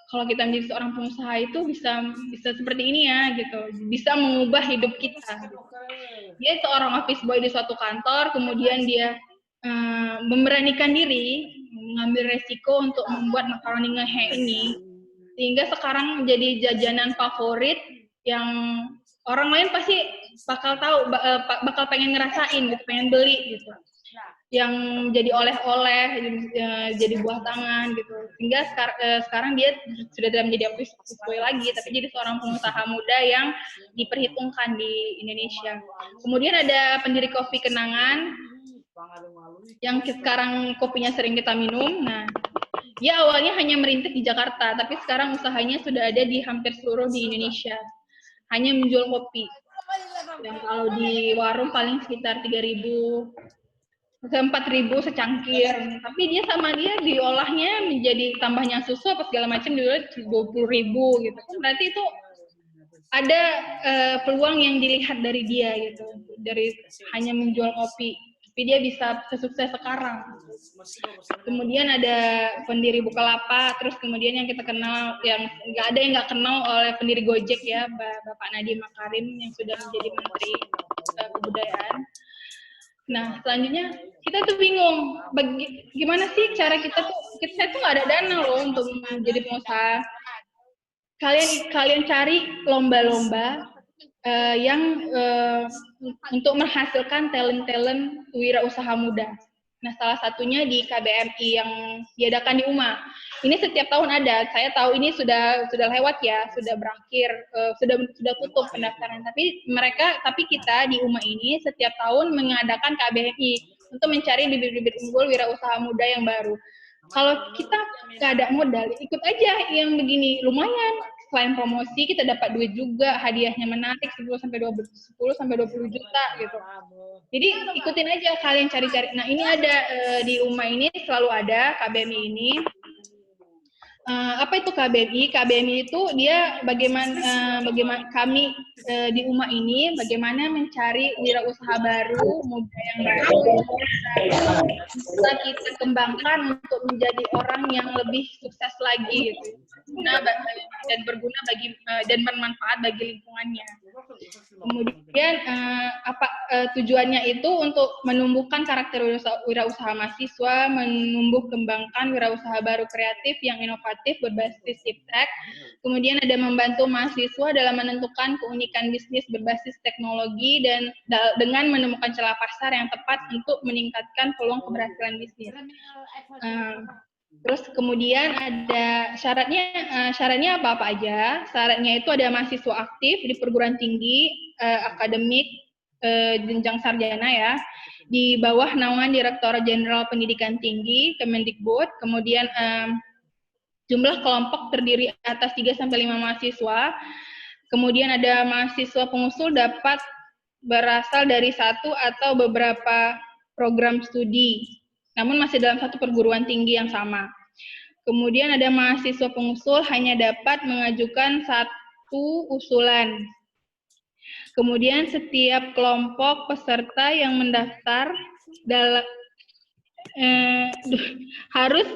kalau kita menjadi seorang pengusaha itu bisa seperti ini ya gitu. Bisa mengubah hidup kita. Dia seorang office boy di suatu kantor, kemudian dia memberanikan diri mengambil resiko untuk membuat makaroni ngehe ini, sehingga sekarang menjadi jajanan favorit yang orang lain pasti bakal tahu, bakal pengen ngerasain gitu, pengen beli gitu, yang jadi oleh-oleh, jadi buah tangan gitu, sehingga sekarang dia sudah tidak menjadi office boy lagi, tapi jadi seorang pengusaha muda yang diperhitungkan di Indonesia. Kemudian ada pendiri kopi Kenangan yang sekarang kopinya sering kita minum. Nah, dia awalnya hanya merintis di Jakarta, tapi sekarang usahanya sudah ada di hampir seluruh di Indonesia. Hanya menjual kopi. Yang kalau di warung paling sekitar 3.000 4.000 secangkir. Tapi dia diolahnya menjadi tambahnya susu apa segala macam dijual 20.000 gitu. Berarti itu ada peluang yang dilihat dari dia gitu. Dari hanya menjual kopi. Tapi dia bisa sesukses sekarang. Kemudian ada pendiri Bukalapak, terus kemudian yang kita kenal, yang nggak ada yang nggak kenal oleh pendiri Gojek ya, Bapak Nadiem Makarim yang sudah menjadi Menteri Kebudayaan. Nah, selanjutnya kita tuh bingung, gimana sih cara kita tuh nggak ada dana loh untuk menjadi pengusaha. Kalian cari lomba-lomba yang untuk menghasilkan talent wirausaha muda. Nah, salah satunya di KBMI yang diadakan di UMA. Ini setiap tahun ada. Saya tahu ini sudah lewat ya, sudah berakhir, sudah tutup pendaftaran. Tapi kita di UMA ini setiap tahun mengadakan KBMI untuk mencari bibit-bibit unggul wirausaha muda yang baru. Kalau kita nggak ada modal, ikut aja yang begini, lumayan. Selain promosi, kita dapat duit juga, hadiahnya menarik 10-20 juta gitu. Jadi ikutin aja, kalian cari-cari. Nah, ini ada di UMA ini selalu ada KBMI ini. Apa itu KBMI? KBMI itu dia bagaimana kami di UMA ini bagaimana mencari wirausaha baru, muda yang baru, bisa kita kembangkan untuk menjadi orang yang lebih sukses lagi gitu. Dan berguna dan bermanfaat bagi lingkungannya. Kemudian tujuannya itu untuk menumbuhkan karakter wirausaha mahasiswa, menumbuh kembangkan wirausaha baru kreatif yang inovatif berbasis iptek. Kemudian ada membantu mahasiswa dalam menentukan keunikan bisnis berbasis teknologi dan dengan menemukan celah pasar yang tepat untuk meningkatkan peluang keberhasilan bisnis. Terus kemudian ada syaratnya apa aja? Syaratnya itu ada mahasiswa aktif di perguruan tinggi, akademik, jenjang sarjana ya, di bawah naungan Direktorat Jenderal Pendidikan Tinggi, Kemendikbud. Kemudian jumlah kelompok terdiri atas 3-5 mahasiswa. Kemudian ada mahasiswa pengusul dapat berasal dari satu atau beberapa program studi, namun masih dalam satu perguruan tinggi yang sama. Kemudian ada mahasiswa pengusul hanya dapat mengajukan satu usulan. Kemudian setiap kelompok peserta yang mendaftar harus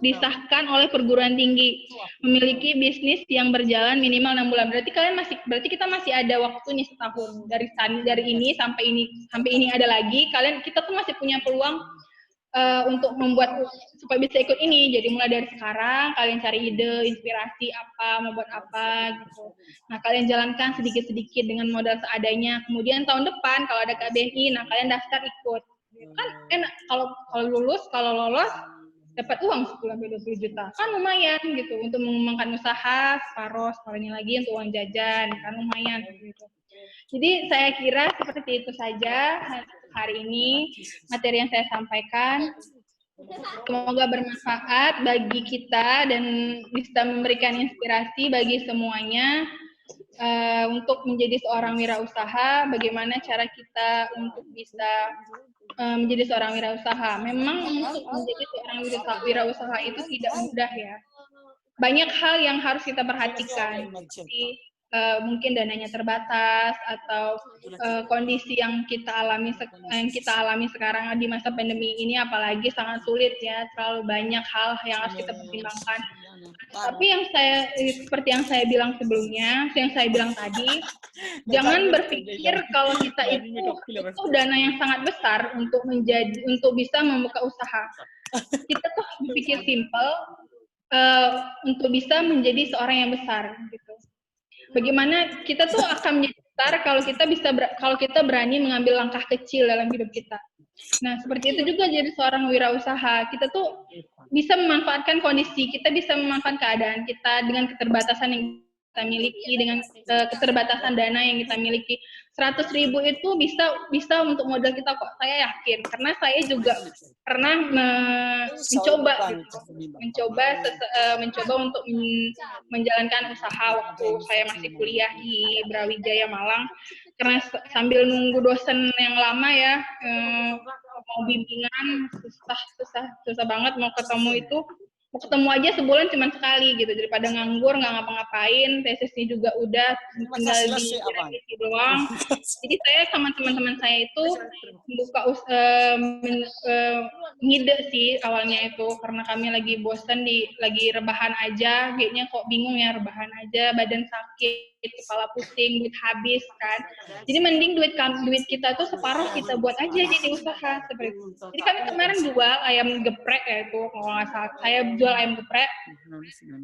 disahkan oleh perguruan tinggi, memiliki bisnis yang berjalan minimal 6 bulan. Berarti kita masih ada waktu nih setahun dari ini sampai ini ada lagi. Kita tuh masih punya peluang untuk membuat supaya bisa ikut ini. Jadi mulai dari sekarang kalian cari ide, inspirasi mau buat apa gitu. Nah, kalian jalankan sedikit-sedikit dengan modal seadanya. Kemudian tahun depan kalau ada KBMI, nah kalian daftar ikut. Kan enak kalau lolos dapat uang 10-20 juta. Kan lumayan gitu untuk mengembangkan usaha, separuhnya lagi untuk uang jajan, kan lumayan gitu. Jadi saya kira seperti itu saja hari ini materi yang saya sampaikan. Semoga bermanfaat bagi kita dan bisa memberikan inspirasi bagi semuanya untuk menjadi seorang wirausaha. Bagaimana cara kita untuk bisa menjadi seorang wirausaha. Memang untuk menjadi seorang wirausaha itu tidak mudah ya. banyak hal yang harus kita perhatikan. Jadi, mungkin dananya terbatas atau kondisi yang kita alami sekarang di masa pandemi ini apalagi sangat sulit ya, terlalu banyak hal yang harus kita pertimbangkan. Tapi seperti yang saya bilang sebelumnya, yang saya bilang tadi, jangan berpikir kalau kita itu dana yang sangat besar untuk bisa membuka usaha. Kita tuh berpikir simple untuk bisa menjadi seorang yang besar gitu. Bagaimana kita tuh akan menjadi besar kalau kita berani mengambil langkah kecil dalam hidup kita. Nah, seperti itu juga jadi seorang wirausaha. Kita tuh bisa memanfaatkan kondisi, kita bisa memanfaatkan keadaan kita dengan keterbatasan yang kita miliki, dengan keterbatasan dana yang kita miliki. 100.000 itu bisa untuk modal kita kok, saya yakin. Karena saya juga pernah mencoba untuk menjalankan usaha waktu saya masih kuliah di Brawijaya Malang. Karena sambil nunggu dosen yang lama ya, mau bimbingan susah banget mau ketemu aja sebulan cuma sekali gitu, daripada nganggur nggak ngapa-ngapain, tesisnya juga udah tinggal di doang. Jadi saya sama teman-teman saya itu ngide sih awalnya itu, karena kami lagi bosan lagi rebahan aja, kayaknya kok bingung ya, rebahan aja, badan sakit, kepala pusing, duit habis kan. Jadi mending duit kita tuh separuh kita buat aja jadi usaha seperti itu. Jadi kami kemarin jual ayam geprek ya itu, kalau nggak salah saya jual ayam geprek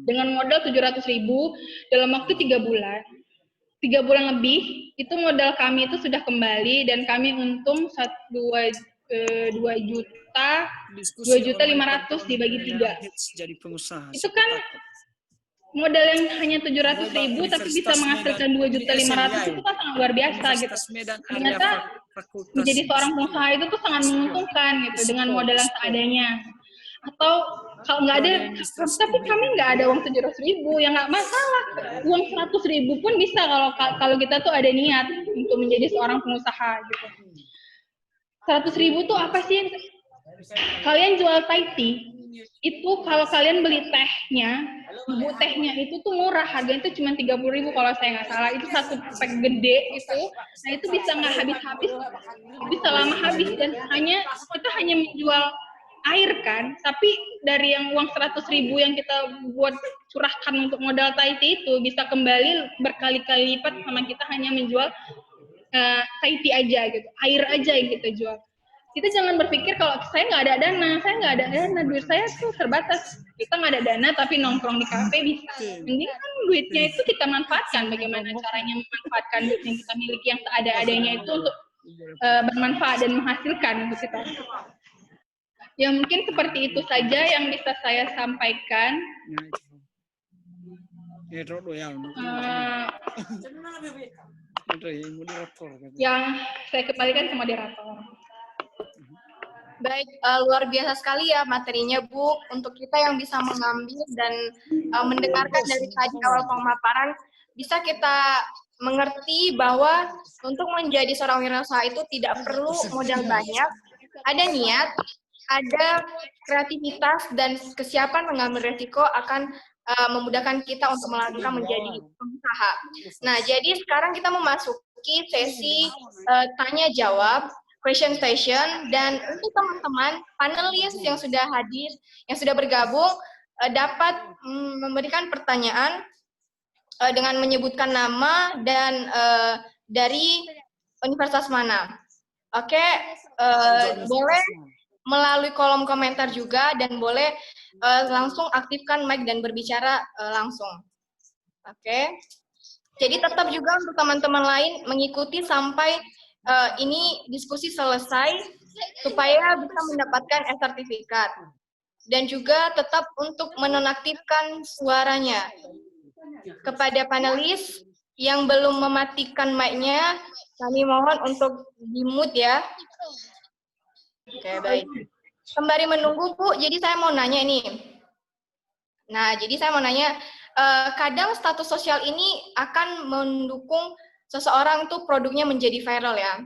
dengan modal 700.000 dalam waktu 3 bulan. 3 bulan lebih itu modal kami itu sudah kembali dan kami untung 2.500.000 dibagi 3. Itu kan modal yang hanya 700.000 tapi bisa menghasilkan 2.500.000 itu kan sangat luar biasa gitu. Ternyata menjadi seorang pengusaha itu tuh sangat menguntungkan gitu dengan modal yang seadanya. Atau kalau nggak ada, tapi kami nggak ada uang 700.000, ya nggak masalah. Uang 100.000 pun bisa kalau kita tuh ada niat untuk menjadi seorang pengusaha gitu. 100.000 tuh apa sih? Kalian jual Thai tea, itu kalau kalian beli tehnya, bubuk tehnya itu tuh murah, harganya itu cuma 30.000 kalau saya nggak salah. Itu satu pack gede itu, nah itu bisa nggak habis-habis, bisa lama habis, dan kita hanya menjual air kan, tapi dari yang uang 100.000 yang kita buat curahkan untuk modal Thai tea itu bisa kembali berkali-kali lipat sama kita hanya menjual Thai tea aja gitu, air aja yang kita jual. Kita jangan berpikir kalau saya nggak ada dana, duit saya tuh terbatas. Kita nggak ada dana tapi nongkrong di kafe bisa. Mending kan duitnya itu kita manfaatkan. Bagaimana caranya memanfaatkan duit yang kita miliki yang seada-adanya itu untuk bermanfaat dan menghasilkan untuk kita. Ya mungkin seperti itu saja yang bisa saya sampaikan. Yang saya kembalikan ke moderator. Baik, luar biasa sekali ya materinya Bu, untuk kita yang bisa mengambil dan mendengarkan dari tadi awal pemaparan, bisa kita mengerti bahwa untuk menjadi seorang wirausaha itu tidak perlu modal banyak, ada niat, ada kreativitas, dan kesiapan mengambil resiko akan memudahkan kita untuk melakukan menjadi pengusaha. Nah, jadi sekarang kita memasuki sesi tanya-jawab, question station, dan untuk teman-teman panelis yang sudah hadir, yang sudah bergabung, dapat memberikan pertanyaan dengan menyebutkan nama dan dari universitas mana. Oke, boleh melalui kolom komentar juga, dan boleh langsung aktifkan mic dan berbicara langsung. Oke, jadi tetap juga untuk teman-teman lain mengikuti sampai ini diskusi selesai supaya bisa mendapatkan e-sertifikat, dan juga tetap untuk menonaktifkan suaranya. Kepada panelis yang belum mematikan mic-nya, kami mohon untuk di-mute ya. Oke, baik. Sembari menunggu Bu, jadi saya mau nanya ini. Nah, jadi saya mau nanya, kadang status sosial ini akan mendukung seseorang tuh produknya menjadi viral ya.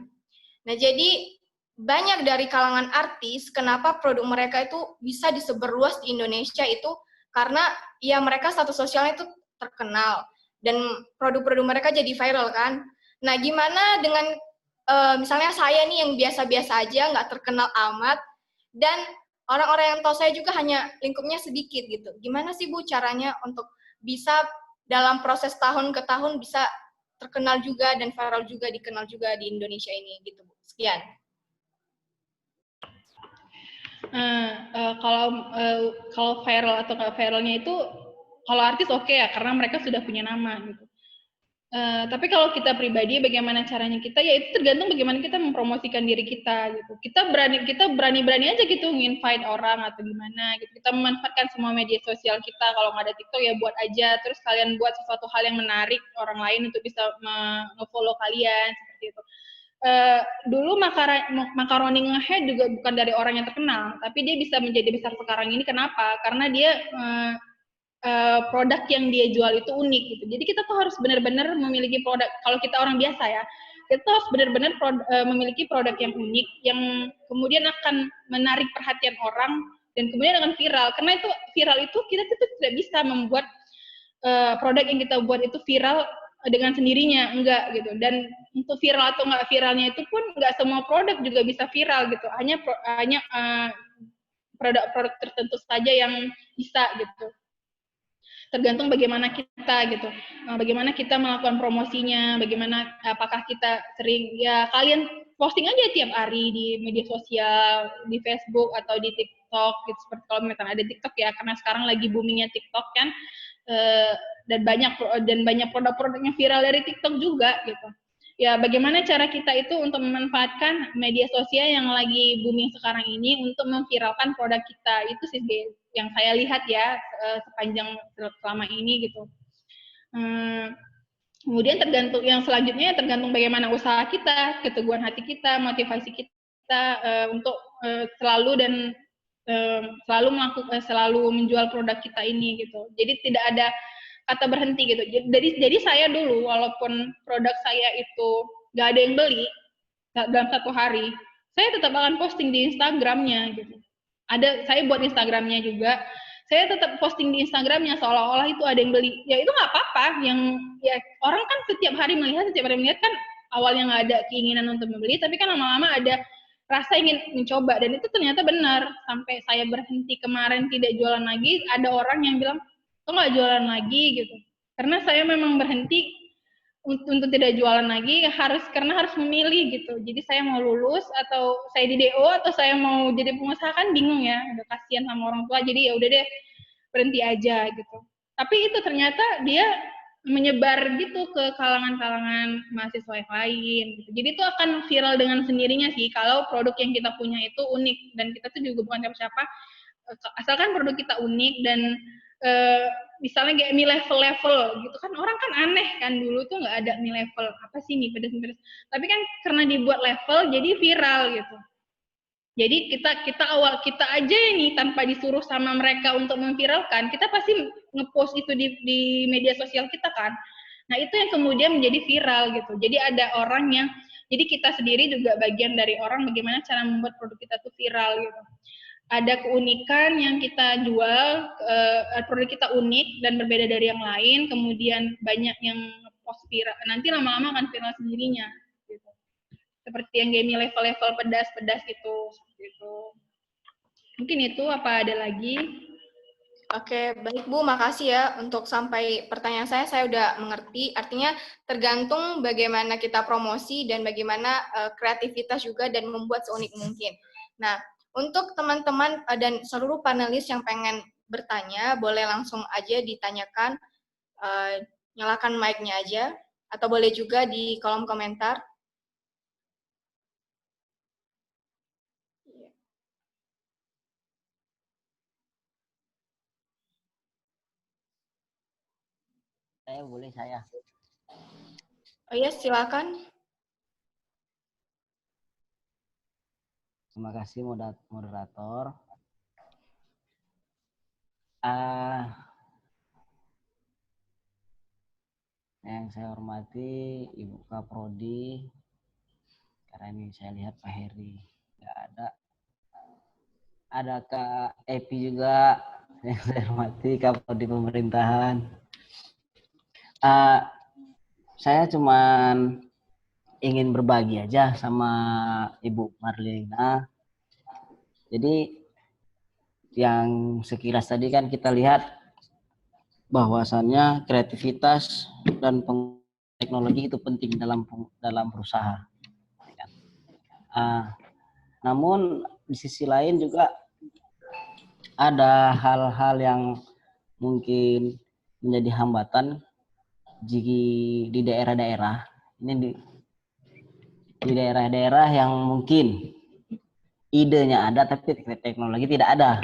Nah, jadi banyak dari kalangan artis, kenapa produk mereka itu bisa disebarluas di Indonesia itu karena ya mereka status sosialnya itu terkenal dan produk-produk mereka jadi viral kan. Nah, gimana dengan misalnya saya nih yang biasa-biasa aja, nggak terkenal amat, dan orang-orang yang tahu saya juga hanya lingkupnya sedikit gitu. Gimana sih Bu caranya untuk bisa dalam proses tahun ke tahun bisa terkenal juga dan viral juga, dikenal juga di Indonesia ini gitu Bu. Sekian. Kalau viral atau nggak viralnya itu, kalau artis oke ya, karena mereka sudah punya nama gitu. Tapi kalau kita pribadi, bagaimana caranya kita, ya itu tergantung bagaimana kita mempromosikan diri kita gitu. Kita berani aja gitu nginvite orang atau gimana gitu. Kita memanfaatkan semua media sosial kita. Kalau nggak ada TikTok ya buat aja. Terus kalian buat sesuatu hal yang menarik orang lain untuk bisa nge-follow kalian seperti itu. Dulu makaroni ngehead juga bukan dari orang yang terkenal, tapi dia bisa menjadi besar sekarang ini. Kenapa? Karena dia produk yang dia jual itu unik gitu. Jadi kita tuh harus benar-benar memiliki produk. Kalau kita orang biasa ya, kita tuh harus benar-benar memiliki produk yang unik, yang kemudian akan menarik perhatian orang dan kemudian akan viral. Karena itu viral itu kita tuh tidak bisa membuat produk yang kita buat itu viral dengan sendirinya, enggak gitu. Dan untuk viral atau enggak viralnya itu pun enggak semua produk juga bisa viral gitu. Hanya produk-produk tertentu saja yang bisa gitu. Tergantung bagaimana kita gitu, bagaimana kita melakukan promosinya, bagaimana apakah kita sering, ya kalian posting aja tiap hari di media sosial, di Facebook atau di TikTok gitu. Seperti kalau misalnya ada TikTok ya, karena sekarang lagi boomingnya TikTok kan, dan banyak produk-produknya viral dari TikTok juga gitu. Ya bagaimana cara kita itu untuk memanfaatkan media sosial yang lagi booming sekarang ini untuk memviralkan produk kita, itu sih yang saya lihat ya sepanjang selama ini gitu. Kemudian tergantung yang selanjutnya, tergantung bagaimana usaha kita, keteguhan hati kita, motivasi kita untuk selalu menjual produk kita ini gitu. Jadi tidak ada kata berhenti gitu. Jadi saya dulu, walaupun produk saya itu nggak ada yang beli dalam satu hari, saya tetap akan posting di Instagramnya gitu. Saya buat Instagramnya juga, saya tetap posting di Instagramnya seolah-olah itu ada yang beli. Ya itu nggak apa-apa. Yang ya orang kan setiap hari melihat kan awalnya nggak ada keinginan untuk membeli, tapi kan lama-lama ada rasa ingin mencoba, dan itu ternyata benar. Sampai saya berhenti kemarin tidak jualan lagi, ada orang yang bilang, kok nggak jualan lagi gitu. Karena saya memang berhenti untuk tidak jualan lagi, karena harus memilih gitu. Jadi saya mau lulus atau saya di DO atau saya mau jadi pengusaha, kan bingung ya, udah kasihan sama orang tua, jadi ya udah deh berhenti aja gitu. Tapi itu ternyata dia menyebar gitu ke kalangan-kalangan mahasiswa yang lain gitu. Jadi itu akan viral dengan sendirinya sih kalau produk yang kita punya itu unik, dan kita tuh juga bukan siapa-siapa, asalkan produk kita unik dan misalnya kayak mie level gitu kan, orang kan aneh kan, dulu tuh nggak ada mie level, apa sih mie pedas-pedas, tapi kan karena dibuat level jadi viral gitu. Jadi kita aja ini tanpa disuruh sama mereka untuk memviralkan, kita pasti ngepost itu di media sosial kita kan. Nah itu yang kemudian menjadi viral gitu. Jadi ada orang yang, jadi kita sendiri juga bagian dari orang bagaimana cara membuat produk kita tuh viral gitu. Ada keunikan yang kita jual, produk kita unik dan berbeda dari yang lain, kemudian banyak yang post viral, nanti lama-lama akan viral sendirinya gitu. Seperti yang game level-level pedas-pedas itu, seperti itu. Mungkin itu, apa ada lagi? Oke, baik Bu, makasih ya untuk sampai pertanyaan saya udah mengerti. Artinya tergantung bagaimana kita promosi dan bagaimana kreativitas juga dan membuat seunik mungkin. Nah, untuk teman-teman dan seluruh panelis yang pengen bertanya, boleh langsung aja ditanyakan, nyalakan mic-nya aja, atau boleh juga di kolom komentar. Saya. Oh iya, silakan. Terima kasih moderator. Yang saya hormati Ibu Kaprodi, karena ini saya lihat Pak Heri nggak ada. Ada Kak Epi juga, Yang saya hormati Kapolri pemerintahan. Saya cuman ingin berbagi aja sama Ibu Marlina. Jadi yang sekilas tadi kan kita lihat bahwasannya kreativitas dan teknologi itu penting dalam berusaha. Namun di sisi lain juga ada hal-hal yang mungkin menjadi hambatan di daerah-daerah. Ini di daerah-daerah yang mungkin idenya ada tapi teknologi tidak ada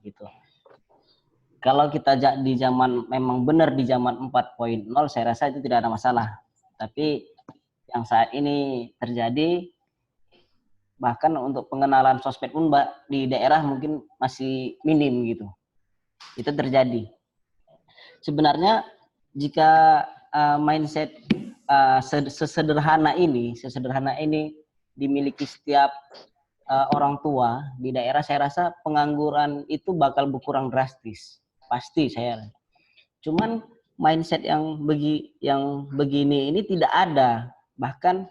gitu. Kalau kita di zaman memang benar di zaman 4.0 saya rasa itu tidak ada masalah. Tapi yang saat ini terjadi bahkan untuk pengenalan sosmed pun di daerah mungkin masih minim gitu. Itu terjadi. Sebenarnya jika mindset sesederhana ini dimiliki setiap orang tua di daerah, saya rasa pengangguran itu bakal berkurang drastis. Pasti saya. Cuman mindset yang begini ini tidak ada. Bahkan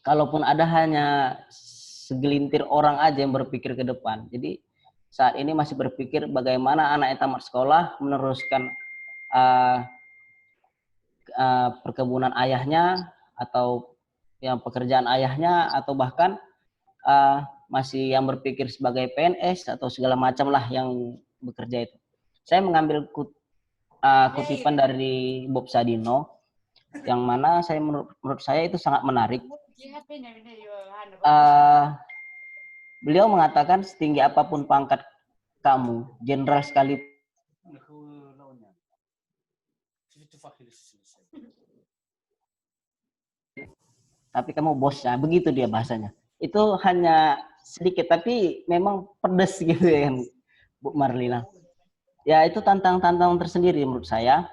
kalaupun ada hanya segelintir orang aja yang berpikir ke depan. Jadi saat ini masih berpikir bagaimana anak yang tamat sekolah meneruskan perkebunan ayahnya atau yang pekerjaan ayahnya, atau bahkan masih yang berpikir sebagai PNS atau segala macam lah yang bekerja itu. Saya mengambil kutipan dari Bob Sadino yang mana menurut saya itu sangat menarik. Beliau mengatakan setinggi apapun pangkat kamu, jenderal sekalipun, tapi kamu bosnya, begitu dia bahasanya. Itu hanya sedikit, tapi memang pedes gitu ya kan, Bu Marlina. Ya itu tantangan tersendiri menurut saya.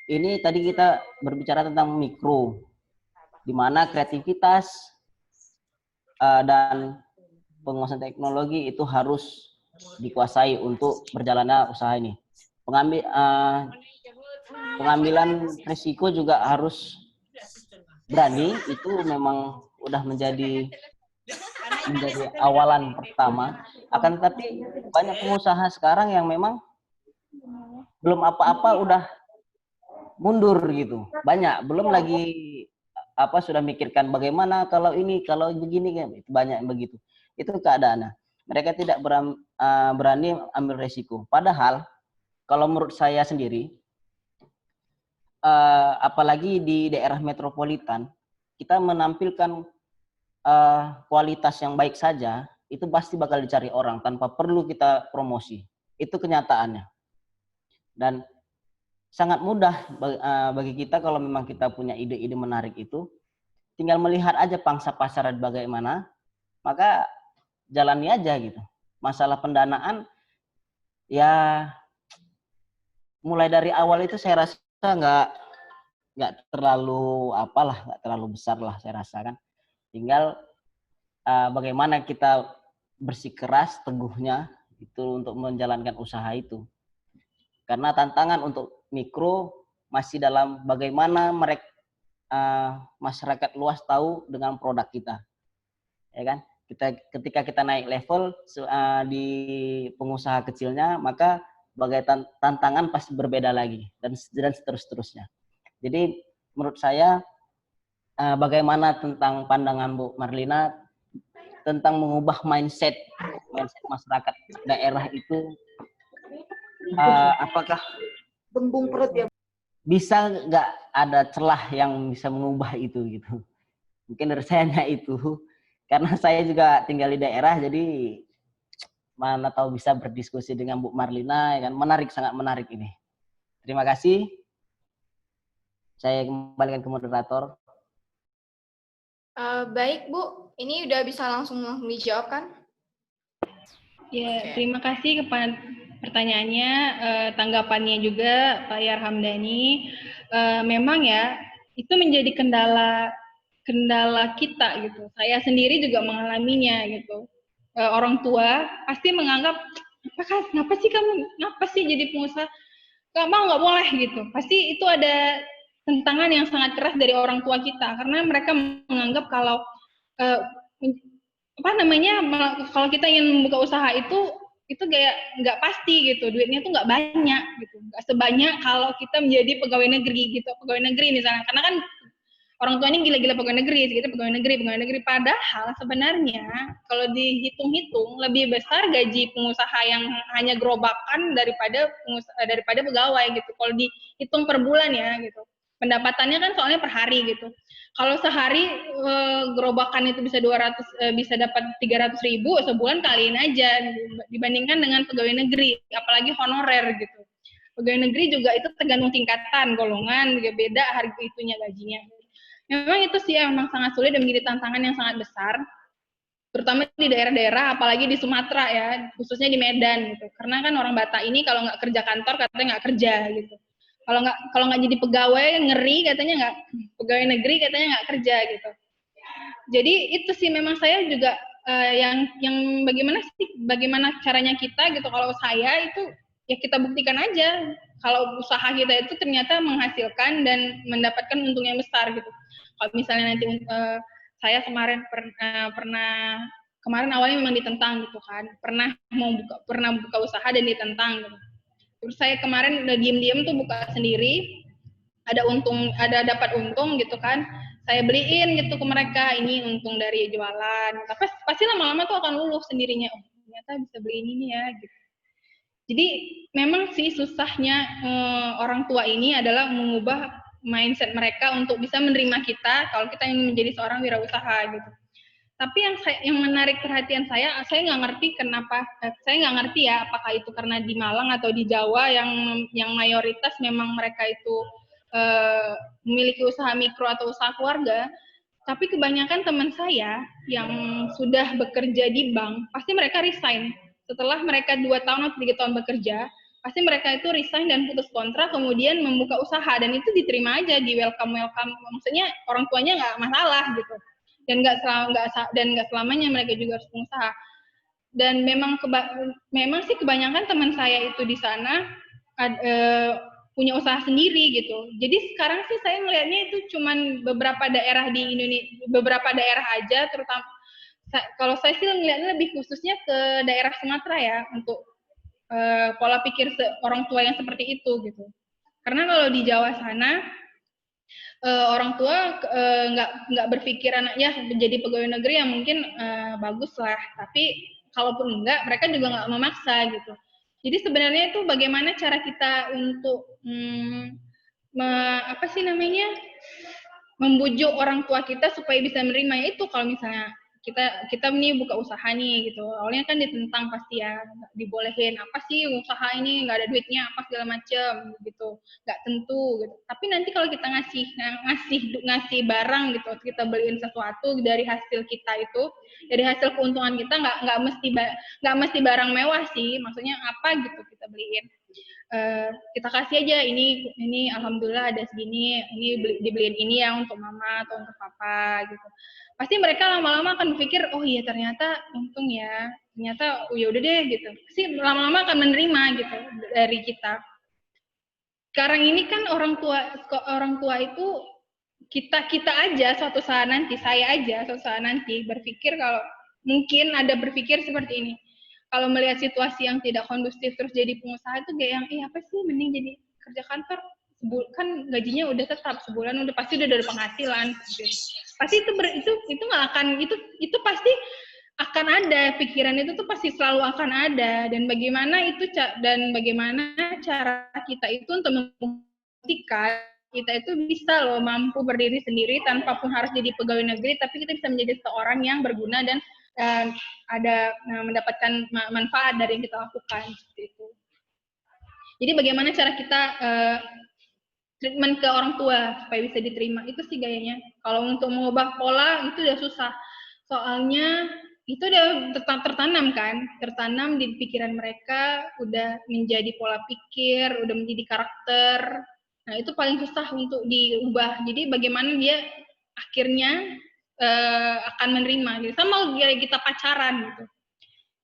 Ini tadi kita berbicara tentang mikro, di mana kreativitas dan penguasaan teknologi itu harus dikuasai untuk berjalannya usaha ini. Pengambilan risiko juga harus berani, itu memang udah menjadi awalan pertama. Akan tetapi banyak pengusaha sekarang yang memang belum apa-apa udah mundur gitu. Banyak, belum lagi sudah mikirkan bagaimana kalau ini, kalau begini kan, itu banyak begitu. Itu keadaannya. Mereka tidak berani ambil resiko. Padahal kalau menurut saya sendiri, apalagi di daerah metropolitan, kita menampilkan kualitas yang baik saja, itu pasti bakal dicari orang tanpa perlu kita promosi. Itu kenyataannya. Dan sangat mudah bagi kita kalau memang kita punya ide-ide menarik itu, tinggal melihat aja pangsa pasar bagaimana, maka jalani aja gitu. Masalah pendanaan, ya mulai dari awal itu saya rasa nggak terlalu nggak terlalu besar lah saya rasa kan. Tinggal bagaimana kita bersikeras teguhnya itu untuk menjalankan usaha itu. Karena tantangan untuk mikro masih dalam bagaimana mereka masyarakat luas tahu dengan produk kita, ya kan? Ketika kita naik level di pengusaha kecilnya, maka tantangan pasti berbeda lagi dan seterusnya. Jadi menurut saya bagaimana tentang pandangan Bu Marlina tentang mengubah mindset masyarakat daerah itu, apakah bisa nggak ada celah yang bisa mengubah itu gitu? Mungkin dari saya hanya itu, karena saya juga tinggal di daerah, jadi mana tahu bisa berdiskusi dengan Bu Marlina, ya kan? Menarik, sangat menarik ini. Terima kasih. Saya kembalikan ke moderator. Baik Bu, ini udah bisa langsung dijawab kan? Ya, terima kasih kepada pertanyaannya, tanggapannya juga Pak Yar Hamdani. Memang ya, itu menjadi kendala kita gitu. Saya sendiri juga mengalaminya gitu. orang tua pasti menganggap ngapa sih jadi pengusaha, nggak boleh gitu. Pasti itu ada tentangan yang sangat keras dari orang tua kita karena mereka menganggap kalau kalau kita ingin membuka usaha itu kayak nggak pasti gitu, duitnya tuh nggak banyak gitu, nggak sebanyak kalau kita menjadi pegawai negeri gitu, pegawai negeri misalnya, karena kan orang tuanya gila-gila pegawai negeri, segitu pegawai negeri. Padahal sebenarnya kalau dihitung-hitung lebih besar gaji pengusaha yang hanya gerobakan daripada pegawai gitu. Kalau dihitung per bulan ya gitu. Pendapatannya kan soalnya per hari gitu. Kalau sehari gerobakan itu bisa dapat 300.000, sebulan kaliin aja dibandingkan dengan pegawai negeri, apalagi honorer gitu. Pegawai negeri juga itu tergantung tingkatan, golongan, beda harga itunya gajinya. Memang itu sih memang sangat sulit dan menjadi tantangan yang sangat besar, terutama di daerah-daerah, apalagi di Sumatera ya, khususnya di Medan gitu. Karena kan orang Batak ini kalau nggak kerja kantor katanya nggak kerja gitu. Kalau nggak jadi pegawai ngeri katanya nggak, pegawai negeri katanya nggak kerja gitu. Jadi itu sih memang saya juga yang bagaimana caranya kita gitu. Kalau saya itu ya kita buktikan aja kalau usaha kita itu ternyata menghasilkan dan mendapatkan untung yang besar gitu. Kalau misalnya nanti saya kemarin kemarin awalnya memang ditentang gitu kan, pernah buka usaha dan ditentang gitu. Terus saya kemarin udah diem-diem tuh buka sendiri, ada dapat untung gitu kan, saya beliin gitu ke mereka, ini untung dari jualan. Tapi pasti lama-lama tuh akan luluh sendirinya, oh ternyata bisa beli ini ya gitu. Jadi memang sih susahnya orang tua ini adalah mengubah mindset mereka untuk bisa menerima kita kalau kita ingin menjadi seorang wirausaha gitu. Tapi yang menarik perhatian saya nggak ngerti kenapa, saya nggak ngerti ya apakah itu karena di Malang atau di Jawa yang mayoritas memang mereka itu memiliki usaha mikro atau usaha keluarga. Tapi kebanyakan teman saya yang sudah bekerja di bank, pasti mereka resign. Setelah mereka 2 tahun atau 3 tahun bekerja, pasti mereka itu resign dan putus kontrak, kemudian membuka usaha, dan itu diterima aja, di welcome, maksudnya orang tuanya nggak masalah gitu, dan nggak selamanya mereka juga harus pengusaha. Dan memang sih kebanyakan teman saya itu di sana punya usaha sendiri gitu. Jadi sekarang sih saya melihatnya itu cuman beberapa daerah di Indonesia, beberapa daerah aja, terutama kalau saya sih melihatnya lebih khususnya ke daerah Sumatera ya, untuk pola pikir orang tua yang seperti itu gitu. Karena kalau di Jawa sana orang tua nggak berpikir anaknya menjadi pegawai negeri yang mungkin bagus lah, tapi kalaupun enggak, mereka juga nggak memaksa gitu. Jadi sebenarnya itu bagaimana cara kita untuk membujuk orang tua kita supaya bisa menerima itu. Kalau misalnya kita nih buka usaha nih gitu, awalnya kan ditentang pasti ya, dibolehin apa sih usaha ini nggak ada duitnya apa segala macem gitu, nggak tentu gitu. Tapi nanti kalau kita ngasih barang gitu, kita beliin sesuatu dari hasil kita itu, dari hasil keuntungan kita, nggak mesti barang mewah sih, maksudnya apa gitu kita beliin. Kita kasih aja ini alhamdulillah ada segini, ini dibeliin ini ya untuk mama atau untuk papa gitu. Pasti mereka lama-lama akan berpikir, oh iya ternyata untung ya, ternyata oh ya udah deh gitu. Pasti lama-lama akan menerima gitu dari kita. Sekarang ini kan orang tua itu kita aja suatu saat nanti, saya aja suatu saat nanti berpikir kalau mungkin ada berpikir seperti ini. Kalau melihat situasi yang tidak kondusif terus jadi pengusaha itu kayak yang apa sih, mending jadi kerja kantor, kan gajinya udah tetap sebulan, udah pasti udah ada penghasilan gitu. Pasti itu nggak akan, itu pasti akan ada pikiran itu tuh, pasti selalu akan ada. Dan bagaimana cara kita itu untuk membuktikan kita itu bisa loh mampu berdiri sendiri tanpa pun harus jadi pegawai negeri, tapi kita bisa menjadi seorang yang berguna dan mendapatkan manfaat dari yang kita lakukan seperti itu. Jadi bagaimana cara kita treatment ke orang tua supaya bisa diterima, itu sih gayanya. Kalau untuk mengubah pola itu udah susah, soalnya itu udah tertanam di pikiran mereka, udah menjadi pola pikir, udah menjadi karakter. Nah itu paling susah untuk diubah. Jadi bagaimana dia akhirnya akan menerima gitu. Sama kayak kita pacaran gitu.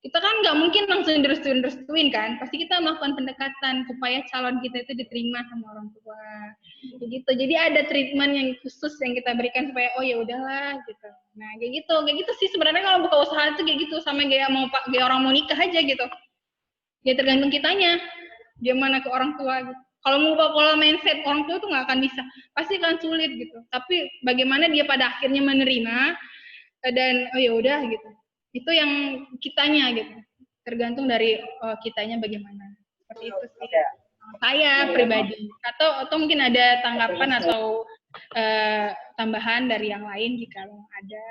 kita kan nggak mungkin langsung direstuin kan, pasti kita melakukan pendekatan supaya calon kita itu diterima sama orang tua, kayak gitu. Jadi ada treatment yang khusus yang kita berikan supaya oh ya udahlah gitu. Nah kayak gitu sih sebenarnya kalau buka usaha itu kayak gitu, sama kayak kayak orang mau nikah aja gitu. Ya tergantung kitanya, gimana ke orang tua gitu. Kalau mau ubah pola mindset orang tua tuh nggak akan bisa, pasti akan sulit gitu. Tapi bagaimana dia pada akhirnya menerima dan oh ya udah gitu. Itu yang kitanya gitu. Tergantung dari kitanya bagaimana. Seperti itu sih. Saya pribadi. Atau mungkin ada tanggapan atau tambahan dari yang lain jika ada.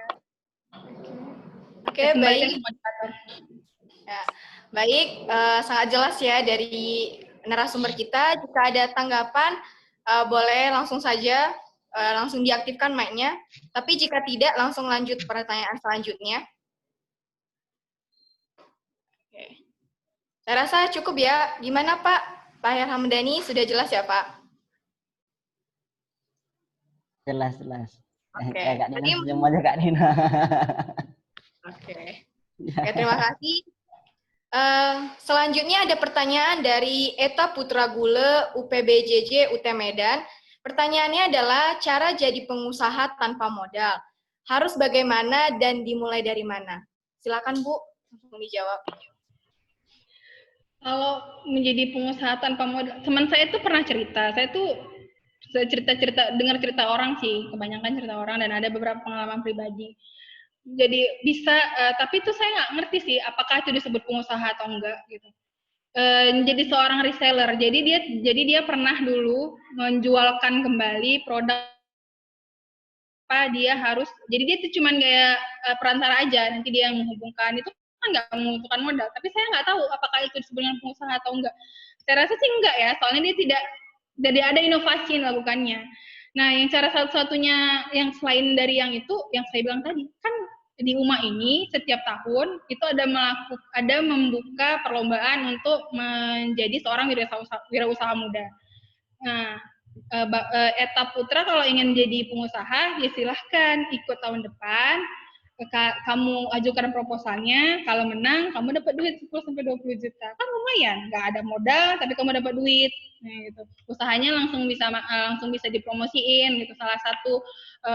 Oke, baik. Ya, baik, sangat jelas ya dari narasumber kita. Jika ada tanggapan, boleh langsung saja, langsung diaktifkan mic-nya. Tapi jika tidak, langsung lanjut pertanyaan selanjutnya. Oke. Saya rasa cukup ya. Gimana Pak? Pak Hamdani, sudah jelas ya Pak? Jelas. Oke. Kak Nina, sejam aja Kak Nina. Oke. Oke, terima kasih. Selanjutnya ada pertanyaan dari Eta Putra Gule, UPBJJ, UT Medan. Pertanyaannya adalah cara jadi pengusaha tanpa modal. Harus bagaimana dan dimulai dari mana? Silakan Bu, langsung dijawab. Kalau menjadi pengusaha tanpa modal, teman saya tuh pernah cerita. Saya tuh dengar cerita orang sih, kebanyakan cerita orang dan ada beberapa pengalaman pribadi. Jadi bisa, tapi itu saya nggak ngerti sih apakah itu disebut pengusaha atau enggak gitu. Jadi seorang reseller, jadi dia pernah dulu menjualkan kembali produk apa dia harus, jadi dia itu cuman kayak perantara aja, nanti dia yang menghubungkan, itu kan nggak membutuhkan modal. Tapi saya nggak tahu apakah itu disebut dengan pengusaha atau enggak. Saya rasa sih enggak ya, soalnya dia tidak ada inovasi yang dilakukannya. Nah, yang cara satu-satunya yang selain dari yang itu, yang saya bilang tadi, kan di UMA ini setiap tahun itu ada membuka perlombaan untuk menjadi seorang wirausaha muda. Nah, Eta Putra kalau ingin jadi pengusaha, ya silahkan ikut tahun depan. Kamu ajukan proposalnya, kalau menang kamu dapat duit 10-20 juta, kan lumayan, nggak ada modal tapi kamu dapat duit. Nah, gitu. Usahanya langsung bisa dipromosiin gitu, salah satu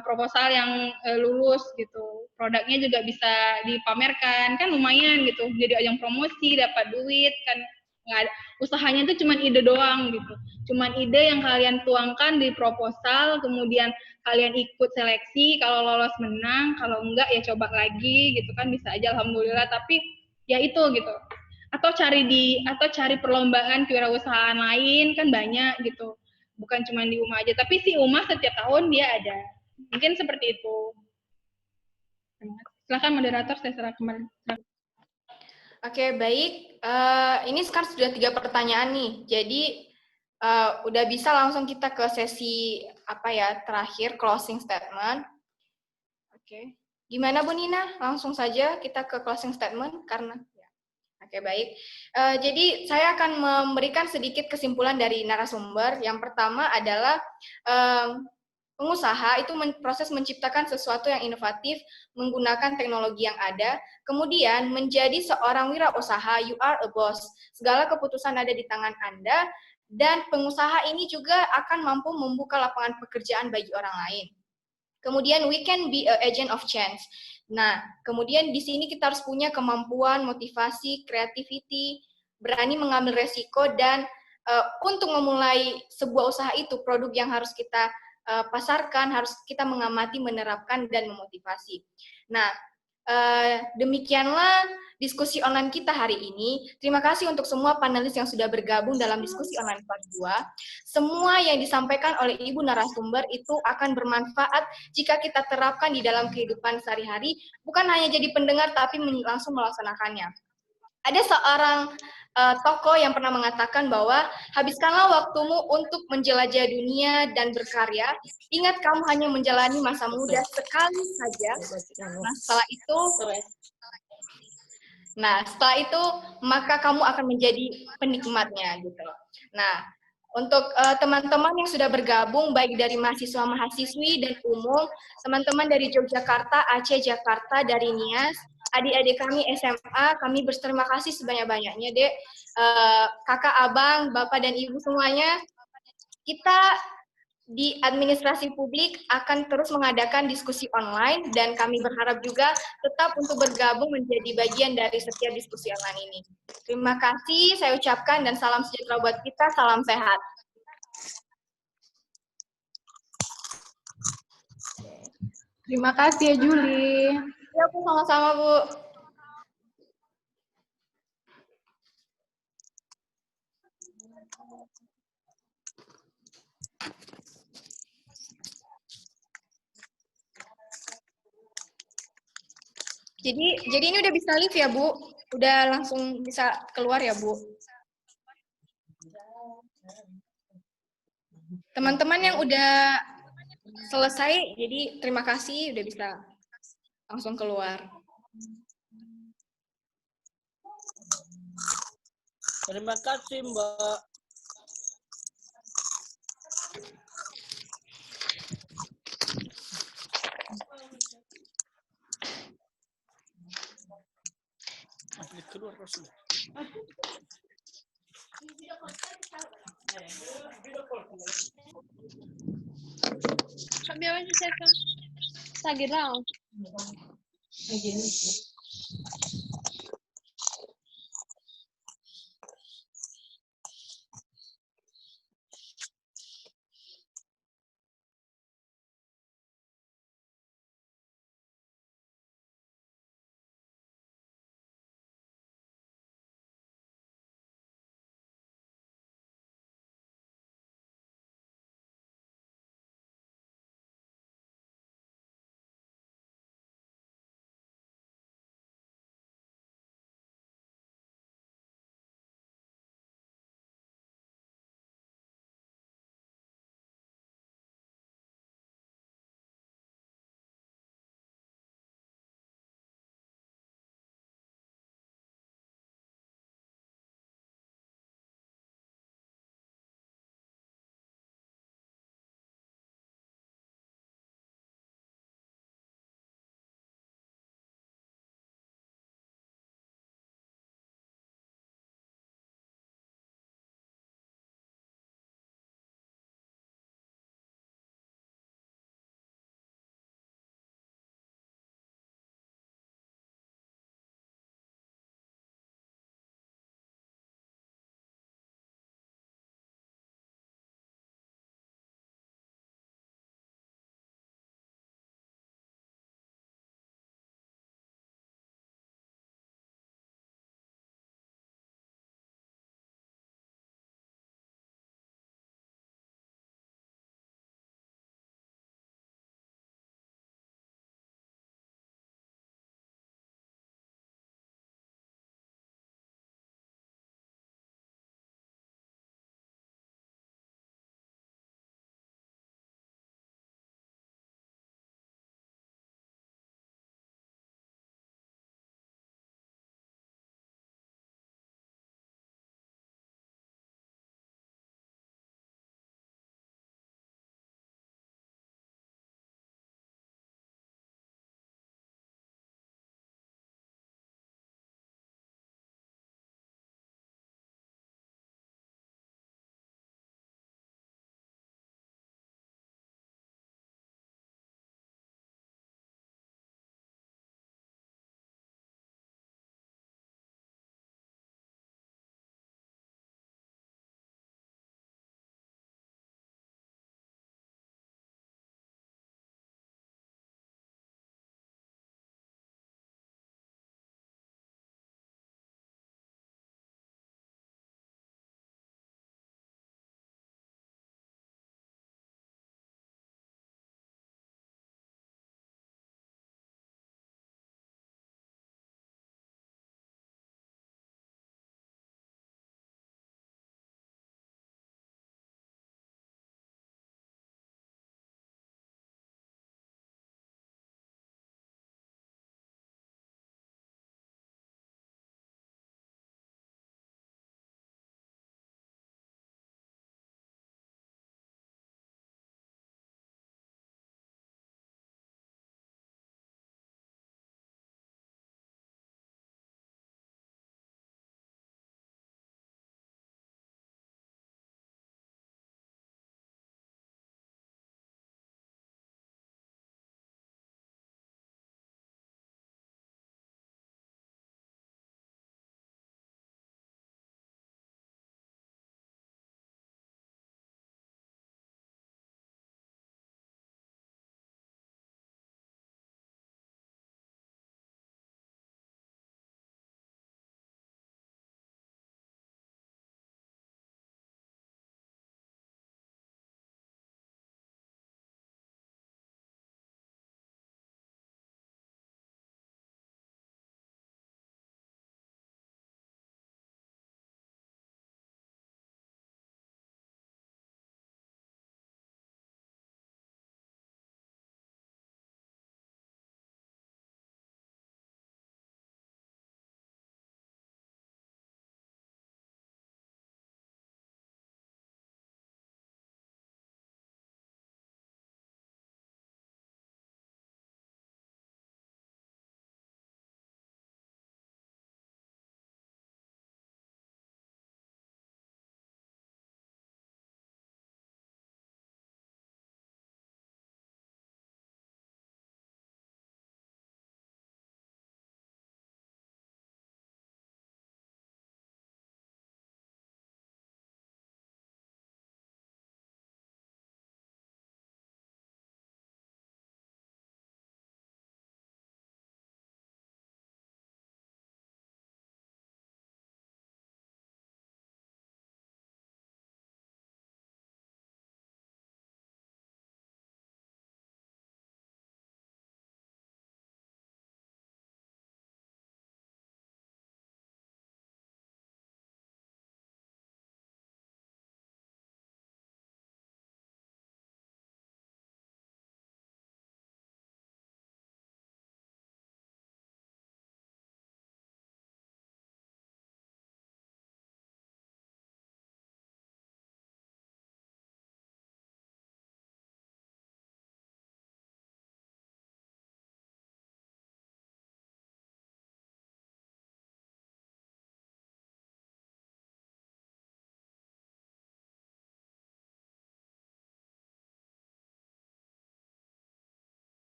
proposal yang lulus gitu, produknya juga bisa dipamerkan, kan lumayan gitu, jadi ajang promosi, dapat duit kan. Nggak ada, usahanya itu cuma ide doang gitu, cuma ide yang kalian tuangkan di proposal, kemudian kalian ikut seleksi, kalau lolos menang, kalau enggak ya coba lagi gitu kan, bisa aja alhamdulillah. Tapi ya itu gitu, atau cari perlombaan kewirausahaan lain kan banyak gitu, bukan cuma di UMA aja, tapi si UMA setiap tahun dia ada, mungkin seperti itu. Silakan moderator, saya serahkan kembali. Oke, baik. Ini sekarang sudah 3 pertanyaan nih. Jadi udah bisa langsung kita ke sesi terakhir, closing statement. Oke. Gimana Bu Nina? Langsung saja kita ke closing statement karena Oke, baik. Jadi saya akan memberikan sedikit kesimpulan dari narasumber. Yang pertama adalah pengusaha itu proses menciptakan sesuatu yang inovatif menggunakan teknologi yang ada, kemudian menjadi seorang wirausaha, you are a boss. Segala keputusan ada di tangan Anda, dan pengusaha ini juga akan mampu membuka lapangan pekerjaan bagi orang lain. Kemudian we can be an agent of change. Nah, kemudian di sini kita harus punya kemampuan, motivasi, creativity, berani mengambil resiko, dan untuk memulai sebuah usaha itu, produk yang harus kita pasarkan, harus kita mengamati, menerapkan, dan memotivasi. Nah, demikianlah diskusi online kita hari ini. Terima kasih untuk semua panelis yang sudah bergabung dalam diskusi online part 2. Semua yang disampaikan oleh Ibu narasumber itu akan bermanfaat jika kita terapkan di dalam kehidupan sehari-hari, bukan hanya jadi pendengar tapi langsung melaksanakannya. Ada seorang tokoh yang pernah mengatakan bahwa habiskanlah waktumu untuk menjelajah dunia dan berkarya. Ingat, kamu hanya menjalani masa muda sekali saja. Nah, setelah itu maka kamu akan menjadi penikmatnya gitu. Nah, untuk teman-teman yang sudah bergabung baik dari mahasiswa-mahasiswi dan umum, teman-teman dari Yogyakarta, Aceh, Jakarta, dari NIAS, adik-adik kami SMA, kami berterima kasih sebanyak-banyaknya, Dek. Kakak, abang, bapak, dan ibu semuanya, kita di administrasi publik akan terus mengadakan diskusi online, dan kami berharap juga tetap untuk bergabung menjadi bagian dari setiap diskusi online ini. Terima kasih saya ucapkan, dan salam sejahtera buat kita, salam sehat. Terima kasih ya Juli. Ya, Bu, sama-sama, Bu. Jadi ini udah bisa live ya, Bu? Udah langsung bisa keluar ya, Bu? Teman-teman yang udah selesai, jadi terima kasih udah bisa langsung keluar. Terima kasih, Mbak. Keluar Rasul. Sabi aja saya Sagirao.